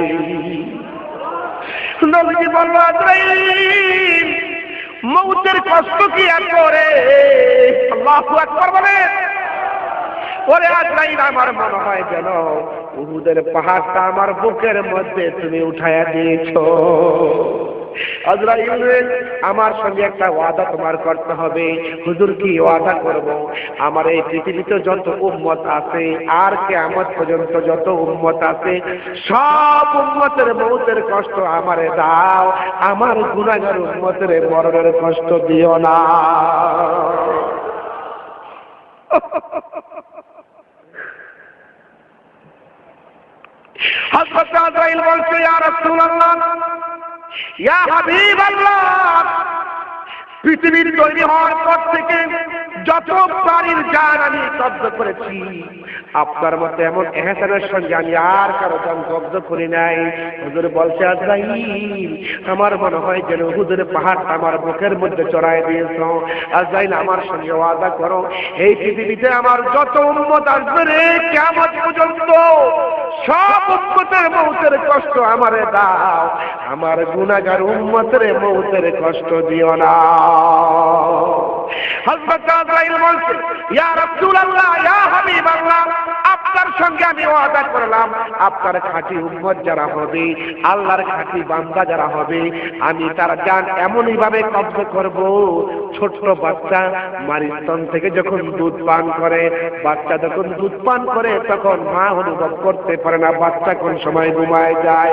নবীজি বলল আজরাইল মউতের কষ্ট কি আর করে আল্লাহু আকবার বলেন ওরে আজরাইল আমার মনে হয় যেন উহুদের পাহাড়টা আমার বুকের মধ্যে তুমি উঠায়া দিয়েছো আজরাইল আমার সঙ্গে একটা ওয়াদা তোমার করতে হবে হুজুর কি ওয়াদা করব আমার এই পৃথিবীতে যত উম্মত আছে আর কিয়ামত পর্যন্ত যত উম্মত আছে সব উম্মতের মউতের কষ্ট আমারে দাও আমার গুনাহগার উম্মতের মরণের কষ্ট দিও না হযরত আজরাইল বলছে ইয়া রাসূলুল্লাহ ইয়া হাবিবাল্লাহ পৃথিবীর তৈরি হওয়ার পর থেকে যত প্রাণীর জান আমি কবজ করেছি আপনার মতে এমন ইহসানের সঙ্গে আমি আর কারো জান কবজ করি নাই হুজুর বলছে আজরাইল আমার মনে হয় যেন হুজুর পাহাড়টা আমার বুকের মধ্যে চড়ায় দিয়েছো আজরাইল আমার সঙ্গে ওয়াদা করো এই পৃথিবীতে আমার যত উম্মত আসবে রে কিয়ামত পর্যন্ত সব উম্মতের মউতের কষ্ট আমারে দাও আমার গুনাহগার উম্মতের মউতের কষ্ট দিও না হযরত আজরাইল বলছে ইয়া রাসূলুল্লাহ ইয়া হাবিবাল্লাহ আপনার সঙ্গে আমি ওয়াদা করলাম আপনার খাঁটি উম্মত যারা হবে আল্লাহর খাঁটি বান্দা যারা হবে আমি তার জান এমনই ভাবে কবজ করব ছোট্ট বাচ্চা মার স্তন থেকে যখন দুধ পান করে বাচ্চা যখন দুধ পান করে তখন মা অনুভব করতে পারে না বাচ্চা কোন সময় ঘুমায় যায়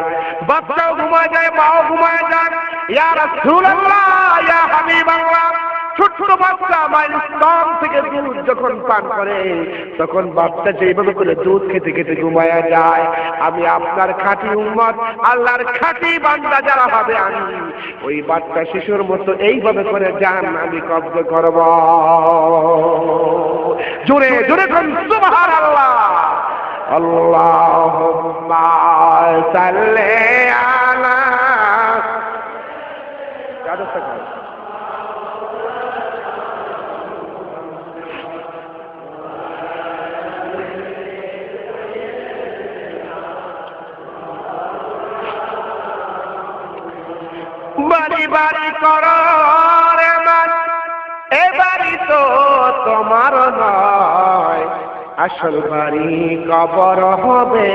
বাচ্চাও ঘুমায় যায় মাও ঘুমায় যায় ইয়া রাসূলুল্লাহ ইয়া হাবিবাল্লাহ ছোট বাচ্চা মায়ের স্তন থেকে দুধ যখন পান করে তখন বাচ্চা যেভাবে করে দুধ খেতে খেতে ঘুমায়া যায় আমি আপনার খাঁটি উম্মত আল্লাহর খাঁটি বান্দা যারা হবে আমি ওই বাচ্চা শিশুর মতো এইভাবে করে জান আমি কবজ করব জোরে জোরে কোন সুবহানাল্লাহ আল্লাহুম্মা সাল্লি আলা বাড়ি বাড়ি করো রে মান এ বাড়ি তো তোমার নয় আসল বাড়ি কবর হবে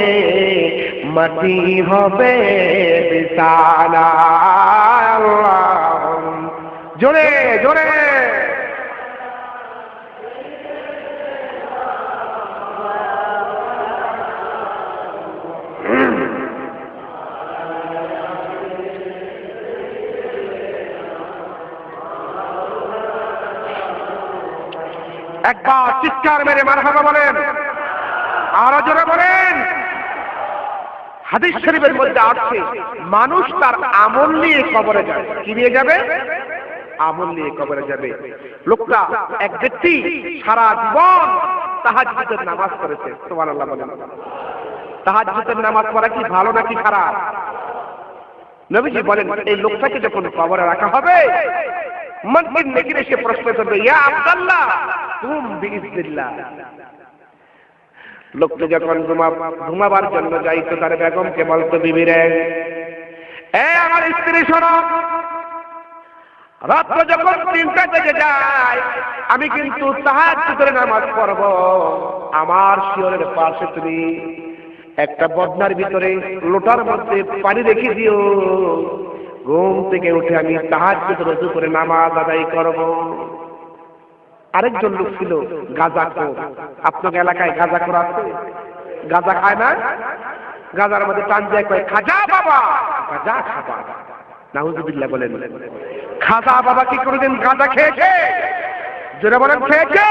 মাটি হবে বিছানা জোরে জোরে একবার চিৎকার মেরে মারহাবা বলেন, আরো জোরে বলেন। হাদিস শরীফের মধ্যে আছে মানুষ তার আমল নিয়ে কবরে যাবে। কি নিয়ে যাবে? আমল নিয়ে কবরে যাবে। লোকটা এক ব্যক্তি সারা জীবন তাহাজ্জুদের নামাজ পড়েছে। সুবহানাল্লাহ বলেন। তাহাজ্জুদের নামাজ পড়া কি ভালো নাকি খারাপ? নবীজি বলেন এই লোকটাকে যখন কবরে রাখা হবে মুনকির নেকির এসে প্রশ্ন করবে, ইয়া আব্দুল্লাহ কুম বিইজনিল্লাহ। লোকটা যখন ঘুমাবার জন্য যাইতো তার বেগমকে বলতো, বিবি রে, আমার স্ত্রী শোনো, রাত্র যখন 3টা বেজে যায় আমি কিন্তু তাহাজ্জুদের নামাজ পড়ব। আমার শিয়রের পাশে তুমি একটা বদনার ভিতরে লোটার মধ্যে পানি রেখে দিও। ঘুম থেকে উঠে আমি তাহাজ্জুদের ওযু করে নামাজ আদায় করব। আরেকজন লোক ছিল গাঁজাখোর। আপনার এলাকায় গাঁজাখোর আছে? গাঁজা খায় না? গাঁজার মধ্যে টান দিয়ে কয়, খাজা বাবা গাঁজা খাবা। নাউজুবিল্লাহ বলেন। খাজা বাবা কি কোনোদিন গাঁজা খেয়েছে? জোরে বলেন, খেয়েছে?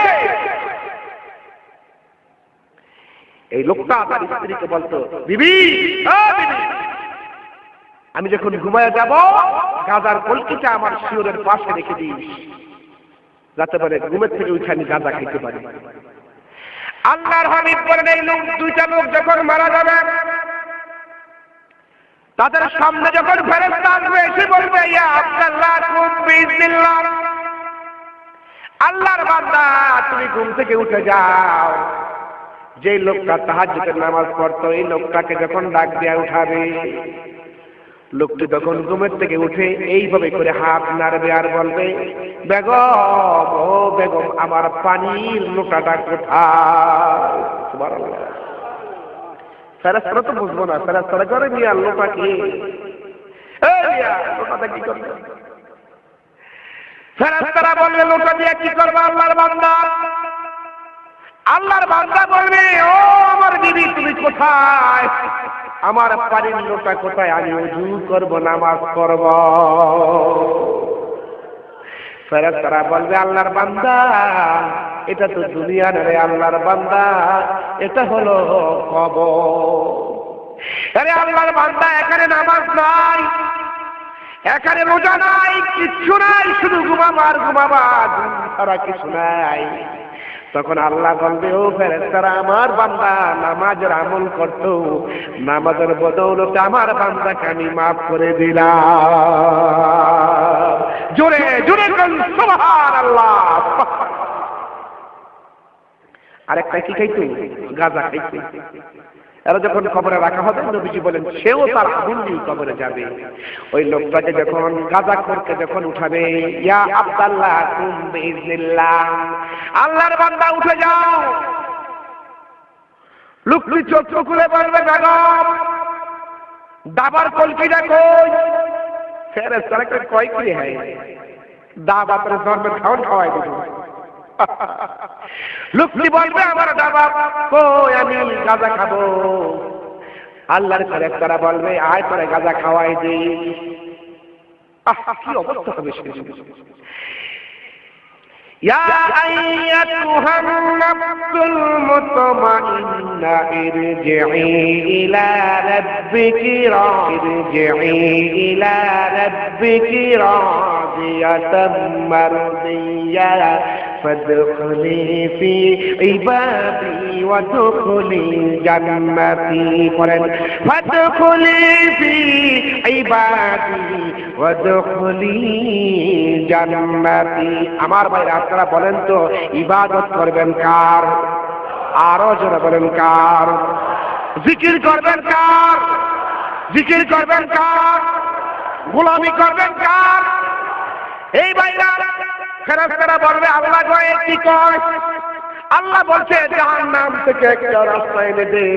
এই লোকটা তার স্ত্রীকে বলতো, বিবি আমি যখন ঘুমায় যাব গাঁজার কলকিটা আমার শিয়রের পাশে রেখে দিস, যাতে পারে ঘুমের থেকে উঠে আমি গাঁজা খেতে পারি। আল্লাহর হাবিব বলেন এই লোক, 2টা লোক যখন মারা যাবে তাদের সামনে যখন ফেরেশতা আসবে এসে বলবে, ইয়া আব্দুল্লাহ কুম বিইজনিল্লাহ, আল্লাহর বান্দা তুমি ঘুম থেকে উঠে যাও। যে লোকটা তাহাজ্জুদের নামাজ পড়তো এই লোকটাকে যখন ডাক দিয়ে উঠাবে, লোকটি তখন ঘুমের থেকে উঠে এইভাবে করে হাত নাড়বে আর বলবে, বেগম ও বেগম আমার পানির লোটাটা কোথায়? সুবহানাল্লাহ। ফেরেশতারা তো বুঝবো না, ফেরেশতারা করে নিয়ে লোটা কি, লোটাটা কি করবে? ফেরেশতারা বলবে লোটা দিয়ে কি করবে আল্লাহর বান্দা? আল্লাহর বান্দা বলবে, ও আমার বিবি তুমি কোথায়? আমার পানির লোটা কোথায়? আমি ওযু করব, নামাজ পড়ব। ফেরেশতারা বলবে, আল্লাহর বান্দা এটা তো দুনিয়া না রে আল্লাহর বান্দা, এটা হলো কবর। আরে আল্লাহর বান্দা এখানে নামাজ নাই, এখানে রোজা নাই, কিচ্ছু নাই, শুধু ঘুমাবার ছাড়া কিছু নাই। তখন আল্লাহ বলবে, ও ফেরেশতারা আমার বান্দা নামাজের আমল করতো, নামাজের বদৌলতে আমার বান্দাকে আমি মাফ করে দিলাম। জোরে জোরে সুবহানাল্লাহ। আরেকটা কি খাইতো? গাঁজা খাইতো। এরা যখন কবরে রাখা হবে নবীজি বলেন সেও তার আমল নিয়ে কবরে যাবে। ওই লোকটাকে যখন গাঁজাখোরকে যখন উঠাবে, ইয়া আব্দুল্লাহ কুম বিইজনিল্লাহ, আল্লাহর বান্দা উঠে যাও। লোকটি চোখ খুলে বলবে, বেগম দাবার কলকিটা কই? ফেরেশতারা কয় কি হয়? দাবাতের ধর্মের খাওয়ান খাওয়াই দিল। লোকটি বলবে, আমার দাবা কই, আমি গাঁজা খাবো। আল্লাহর ফেরেশতারা বলবে, আয় তোরে গাঁজা খাওয়াই দে। কি অবস্থা হবে সেদিন। ইয়া আইয়াতুহান নাফসুল মুতমাইন্না ইরজিই ইলা রাব্বিকি রাদিয়াতাম মারদিয়া ফাদখুলি ফি ইবাদি ওয়াদখুলি জান্নাতি। পড়েন, ফাদখুলি ফি ইবাদি ওয়াদখুলি জান্নাতি। আমার ভাইরা আপনারা বলেন তো ইবাদত করবেন কার? আরো জোরে বলেন কার? জিকির করবেন কার? জিকির করবেন কার? গোলামি করবেন কার? এই ভাইরা ফেরেশতারা বলবে, আল্লাহ কয় কি কয়? আল্লাহ বলছে জাহান্নাম থেকে একটা রাস্তা এনে দে,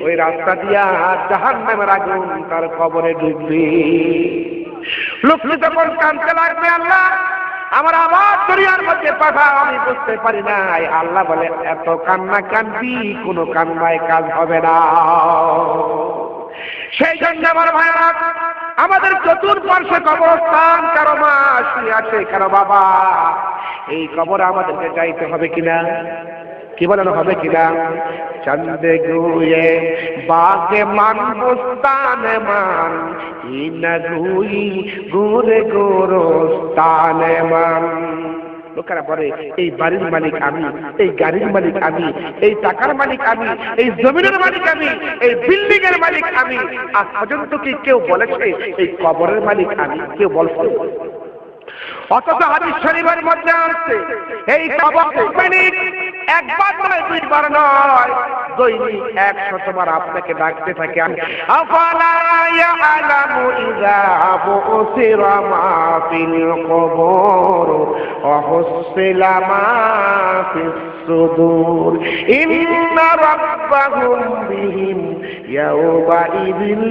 ওই রাস্তা দিয়া জাহান্নামের আগুন তার কবরে ঢুকবে। লোকটি তখন কাঁদতে লাগবে, আল্লাহ আমার আবার দুনিয়ার মধ্যে পাঠাও, আমি বুঝতে পারি নাই। আল্লাহ বলে, এত কান্না কান্দি কোনো কান্নায় কাজ হবে না। সেই জন্য আমার ভাইরা আমাদের চতুর্পার্শ্বে কবরস্থান, কারো মা শুয়ে আছে, কারো বাবা, এই কবরে আমাদেরকে যাইতে হবে কিনা? কি বলেন, হবে কিনা? চন্দে গুয়ে বাগে মান বুস্তানে মান ইনা গুই গুরে গোরস্তানে মান। লোকেরা বলে এই বাড়ির মালিক আমি, এই গাড়ির মালিক আমি, এই টাকার মালিক আমি, এই জমিনের মালিক আমি, এই বিল্ডিং এর মালিক আমি। আজ পর্যন্ত কি কেউ বলেছে এই কবরের মালিক আমি? কেউ বলছে? অথচ হাদিস শরীফের মধ্যে আছে এই কবর মালিক একবার নয়, দুইবার নয়, দৈনিক 100 বার আপনাকে ডাকতে থাকে। আফালা ইয়ালামু ইযা বুসিরা মা ফিল কুবুর ওয়া হুসিলা মা ফিস সুদূর ইন্না রাব্বাহুম বিহিম ইয়াওমা ইযিল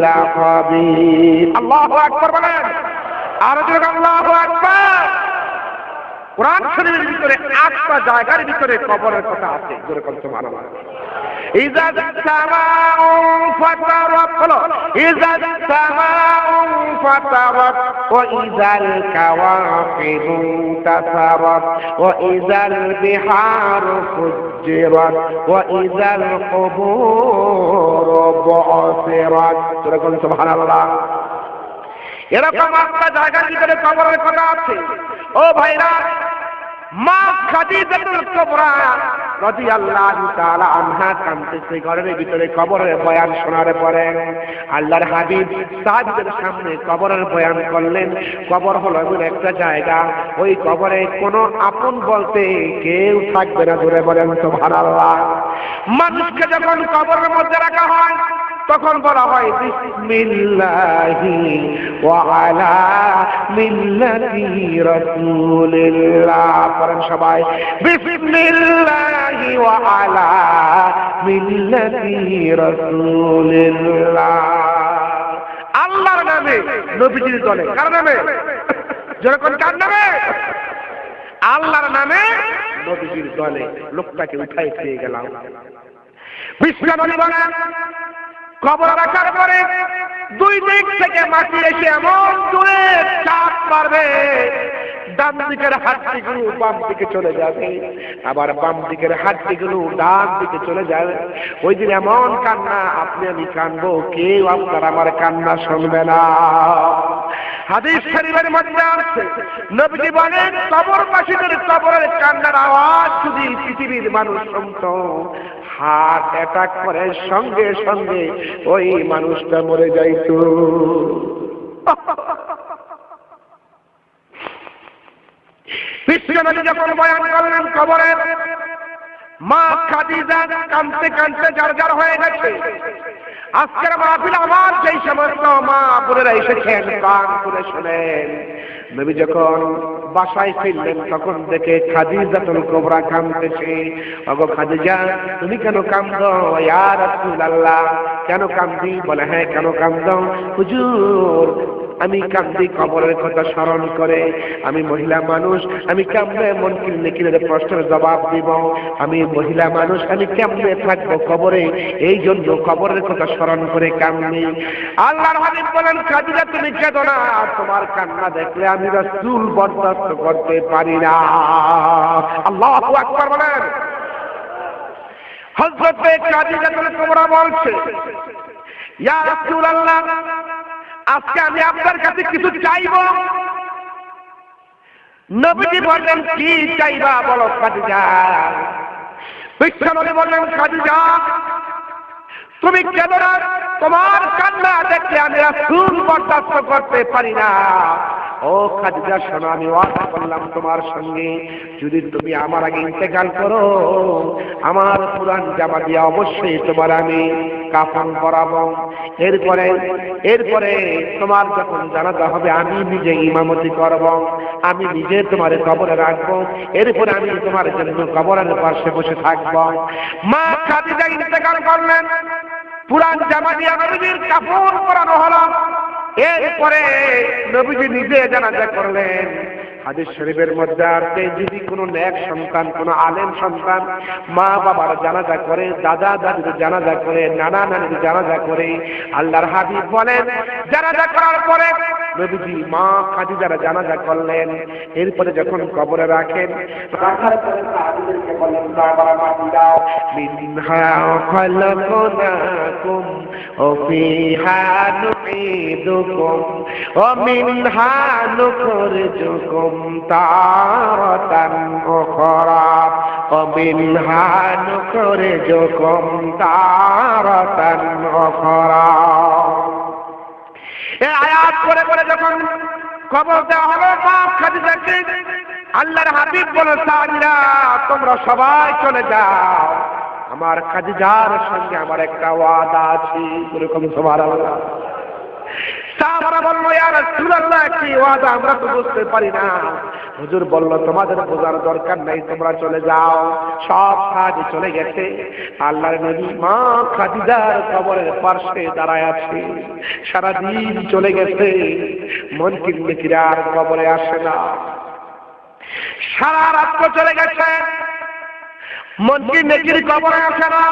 লাখাবীর। আল্লাহু আকবার বলেন, আর জোরে আল্লাহু আকবার। কুরআন শরীফের ভিতরে 8টা জায়গার ভিতরে কবরের কথা আছে। জোরে বলুন সুবহানাল্লাহ। ইযা সামাউ ফাতারাত, ইযা সামাউ ফাতারাত ওয়া ইযাল কাওয়াকিবু তাসারাত ওয়া ইযাল বিহারু ফুজ্জিরাত ওয়া ইযাল কুবুরু বু'থিরাত। জোরে বলুন সুবহানাল্লাহ। এরকম 8টা জায়গার ভিতরে কবরের কথা আছে। ও ভাইরা, মা খাদিজাতুল কুবরা রাদিয়াল্লাহু তাআলা আনহা কাঁদতেছে ঘরের ভিতরে কবরের বয়ান শোনার পরে। আল্লাহর হাবিব সাহাবীদের সামনে কবরের বয়ান করলেন। কবর হলো এমন একটা জায়গা, ওই কবরে কোনো আপন বলতে কেউ থাকবে না। জোরে বলেন সুবহানাল্লাহ। মানুষকে যখন কবরের মধ্যে রাখা হয় তখন বলা হয় বিসমিল্লাহি ওয়া আলা মিল্লাতি রাসূলিল্লাহ। পড়েন সবাই, বিসমিল্লাহি ওয়া আলা মিল্লাতি রাসূলিল্লাহ। আল্লাহর নামে, নবীজির দলে। কার নামে? যখন কার নামে? আল্লাহর নামে, নবীজির দলে। লোকটাকে উঠাই পেয়ে গেলাম। বিশ্বনবী বলেন কবর রাখার পরে দুই দিক থেকে মাটি এসে এমন জোরে চাপ মারবে, ডান দিকের হাড্ডিগুলো বাম দিকে চলে যাবে, আবার বাম দিকের হাড্ডিগুলো ডান দিকে চলে যাবে। ওই দিন এমন কান্না, আপনি আমি কানবো, কেউ আপনার আমার কান্না শুনবে না। হাদিস শরীফের মধ্যে আছে, নবীজি বলেন কবরবাসীদের কবরের কান্নার আওয়াজ যদি পৃথিবীর মানুষ শুনতো, হার্ট অ্যাটাক করে সঙ্গে সঙ্গে ওই মানুষটা মরে যাইত। বিশ্বনবী যখন বয়ান করলেন কবরের, মা খাদিজা কাঁদতে কাঁদতে জারজার হয়ে গেছে। আজকের মাহফিল আমার যেই সমস্ত মা বোনেরা এসেছেন কান খুলে শোনেন। নবী যখন বাসায় ফিরলেন তখন দেখে খাদিজাতুল কুবরা কাঁদতেছে। ওগো খাদিজা, তুমি কেন কাঁদো? ইয়া রাসূলুল্লাহ, কেন কাঁদি? বলে হ্যাঁ, কেন কাঁদো? হুজুর, আমি কাঁদি কবরের কথা স্মরণ করে। আমি মহিলা মানুষ, আমি কেমনে মন কিনে কিনে প্রশ্নের জবাব দিব? আমি মহিলা মানুষ, আমি কেমনে থাকবো কবরে? এই জন্য কবরের কথা স্মরণ করে কাঁদি। আল্লাহর হাবিব বলেন, খাদিজা তুমি কেঁদো না, তোমার কান্না দেখলে আমি রাসূল বরদাস্ত করতে পারি না। আল্লাহু আকবার বলেন। হযরত খাদিজাতুল কুবরা বলছে, ইয়া রাসূলুল্লাহ, আজকে আমি আপনার কাছে কিছু চাইব। নবীজি বললেন, কি চাইবা বলো খাদিজা? বিশ্বনবী বললেন, খাদিজা তুমি কেঁদো না, তোমার কান্না দেখলে আমি রাসূল বরদাস্ত করতে পারি না। ও খাদিজা শোনো, আমি ওয়াদা করলাম তোমার সঙ্গে, যদি তুমি আমার আগে ইন্তেকাল করো, আমার পুরান জামা দিয়ে অবশ্যই তোমার আমি কাফন পরাবো। এরপরে তোমার যখন জানাজা হবে আমি নিজে ইমামতি করব, আমি নিজে তোমার কবরে রাখবো, এরপরে আমি তোমার জন্য কবরের পাশে বসে থাকবো। মা খাদিজা ইন্তেকাল করলেন, পুরান জামা দিয়ে নবীজির কাফন পরানো হলো। এরপরে নবীজি নিজে জানাজা করলেন। হাদিস শরীফের মধ্যে আছে যদি কোনো নেক সন্তান, কোনো আলেম সন্তান মা বাবার জানাজা করে, দাদা দাদির জানাজা করে, নানা নানির জানাজা করে, আল্লাহর হাবিব বলেন জানাজা করার পরে নবীজি মা খাদিজার জানাজা করলেন, এরপরে যখন কবরে রাখেন, রাখার পরে সাহাবীদেরকে বলেন বাবারা মাটি দাও, মিনহা খালাকনাকুম ওয়া ফিহা নুঈদুকুম ওয়া মিনহা নুখরিজুকুম তারাতান উখরা ওয়া মিনহা নুখরিজুকুম তারাতান উখরা। এই আয়াত পড়ে পড়ে যখন কবর দেওয়া হলো মা খাদিজাকে, আল্লাহর হাবিব বলে সাহাবীরা তোমরা সবাই চলে যাও, আমার খাদিজার সঙ্গে আমার একটা ওয়াদা আছে। এরকম সুবহানাল্লাহ। সাহাবারা বলল ইয়া রাসূলুল্লাহ কি ওয়াদা, আমরা তো বুঝতে পারি না। হুজুর বলল তোমাদের বোঝার দরকার নাই, তোমরা চলে যাও। সব সাহাবী চলে গেছে, আল্লাহর নবী মা খাদিজার কবরের পাশে দাঁড়ায় আছে। সারাদিন চলে গেছে, মুনকির নেকিরা আর কবরে আসে না। সারা রাত চলে গেছে, মুনকির নেকির কবরে আসে না।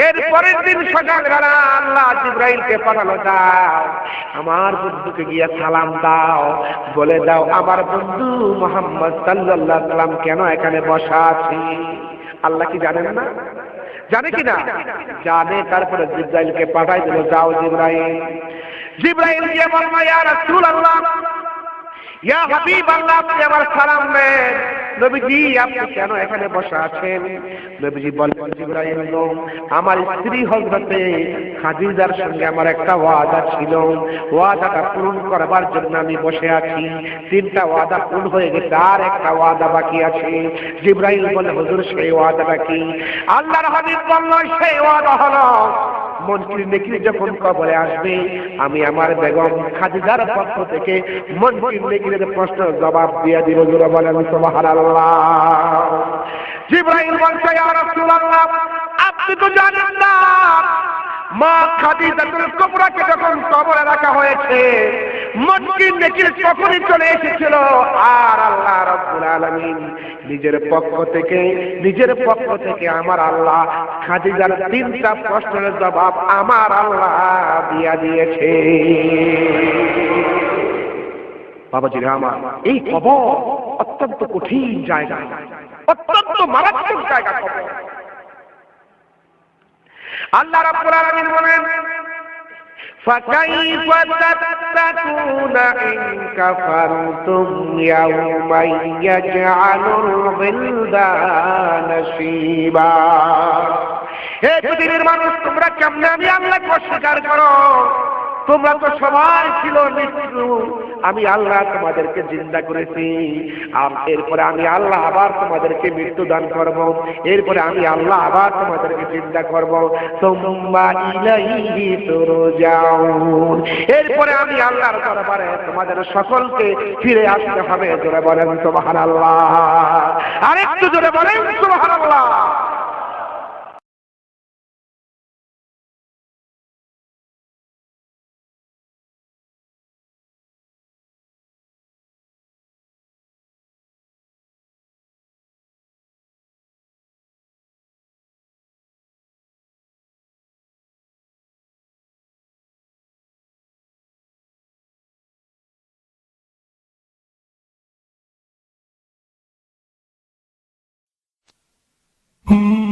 এরপরের দিন সকালবেলা আল্লাহ জিবরাইলকে পাঠালো, দাও আমার বন্ধুকে গিয়ে সালাম দাও, বলে দাও আমার বন্ধু মুহাম্মদ সাল্লাল্লাহু আলাইহি সাল্লাম কেন এখানে বসা আছে। আল্লাহ কি জানেন না? জানে কি না? জানে। তারপরে জিবরাইলকে পাঠাই দিল, যাও জিবরাইল। জিবরাইল গিয়ে বলল ইয়া রাসূলুল্লাহ, ইয়া হাবিবাল্লাহ, আপনি আমার সালাম দেন। নবীজি আপনি কেন এখানে বসা আছেন? নবীজি বলেন জিবরাইল আমার স্ত্রী হযরতে খাদিজার সঙ্গে আমার একটা ওয়াদা ছিল, ওয়াদাটা পূরণ করবার জন্য আমি বসে আছি। 3টা ওয়াদা পূর্ণ হয়ে গেছে, আর একটা ওয়াদা বাকি আছে। জিবরাইল বলে হুজুর সেই ওয়াদাটা কি? আল্লাহর হাবিব বলল সেই ওয়াদা হলো মুনকির নেকির যখন কবরে আসবে, আমি আমার বেগম খাদিজার পক্ষ থেকে মুনকির নেকিরের প্রশ্নের জবাব দিয়ে দিব। জোরে বলেন সুবহানাল্লাহ। জিবরাইল বলছে ইয়া রাসূলুল্লাহ আপনি তো জানেন না মা খাদিজাতুল কুবরাকে যখন কবরে রাখা হয়েছে মুনকির নেকির তখনই চলে এসেছিল, আর আল্লাহ রাব্বুল আলামিন নিজের পক্ষ থেকে আমার আল্লাহ খাদিজার 3টা প্রশ্নের জবাব আমার আল্লাহ দিয়া দিয়েছে। বাবাজি আমার এই কবর অত্যন্ত কঠিন জায়গা, অত্যন্ত মারাত্মক জায়গা কবর। আল্লাহ রাব্বুল আলামিন বলেন فكيف تتقون إن كفرتم يوما يجعل الولدان شيبا। হে পৃথিবীর মানুষ তোমরা কেমনে আমি আল্লাহকে অস্বীকার করো? তোমরা তো সবাই ছিল মৃত্যু, আমি আল্লাহ তোমাদেরকে জিন্দা করেছি, এরপরে আমি আল্লাহ আবার তোমাদেরকে মৃত্যু দান করব, এরপরে আমি আল্লাহ আবার তোমাদেরকে জিন্দা করব, তুম্মা ইলাইহি তুরজাউন, এরপরে আমি আল্লাহর দরবারে তোমাদের সকলকে ফিরে আসতে হবে। জোরে বলেন সুবহানাল্লাহ, আরেকটু জোরে বলেন সুবহানাল্লাহ। Hmm.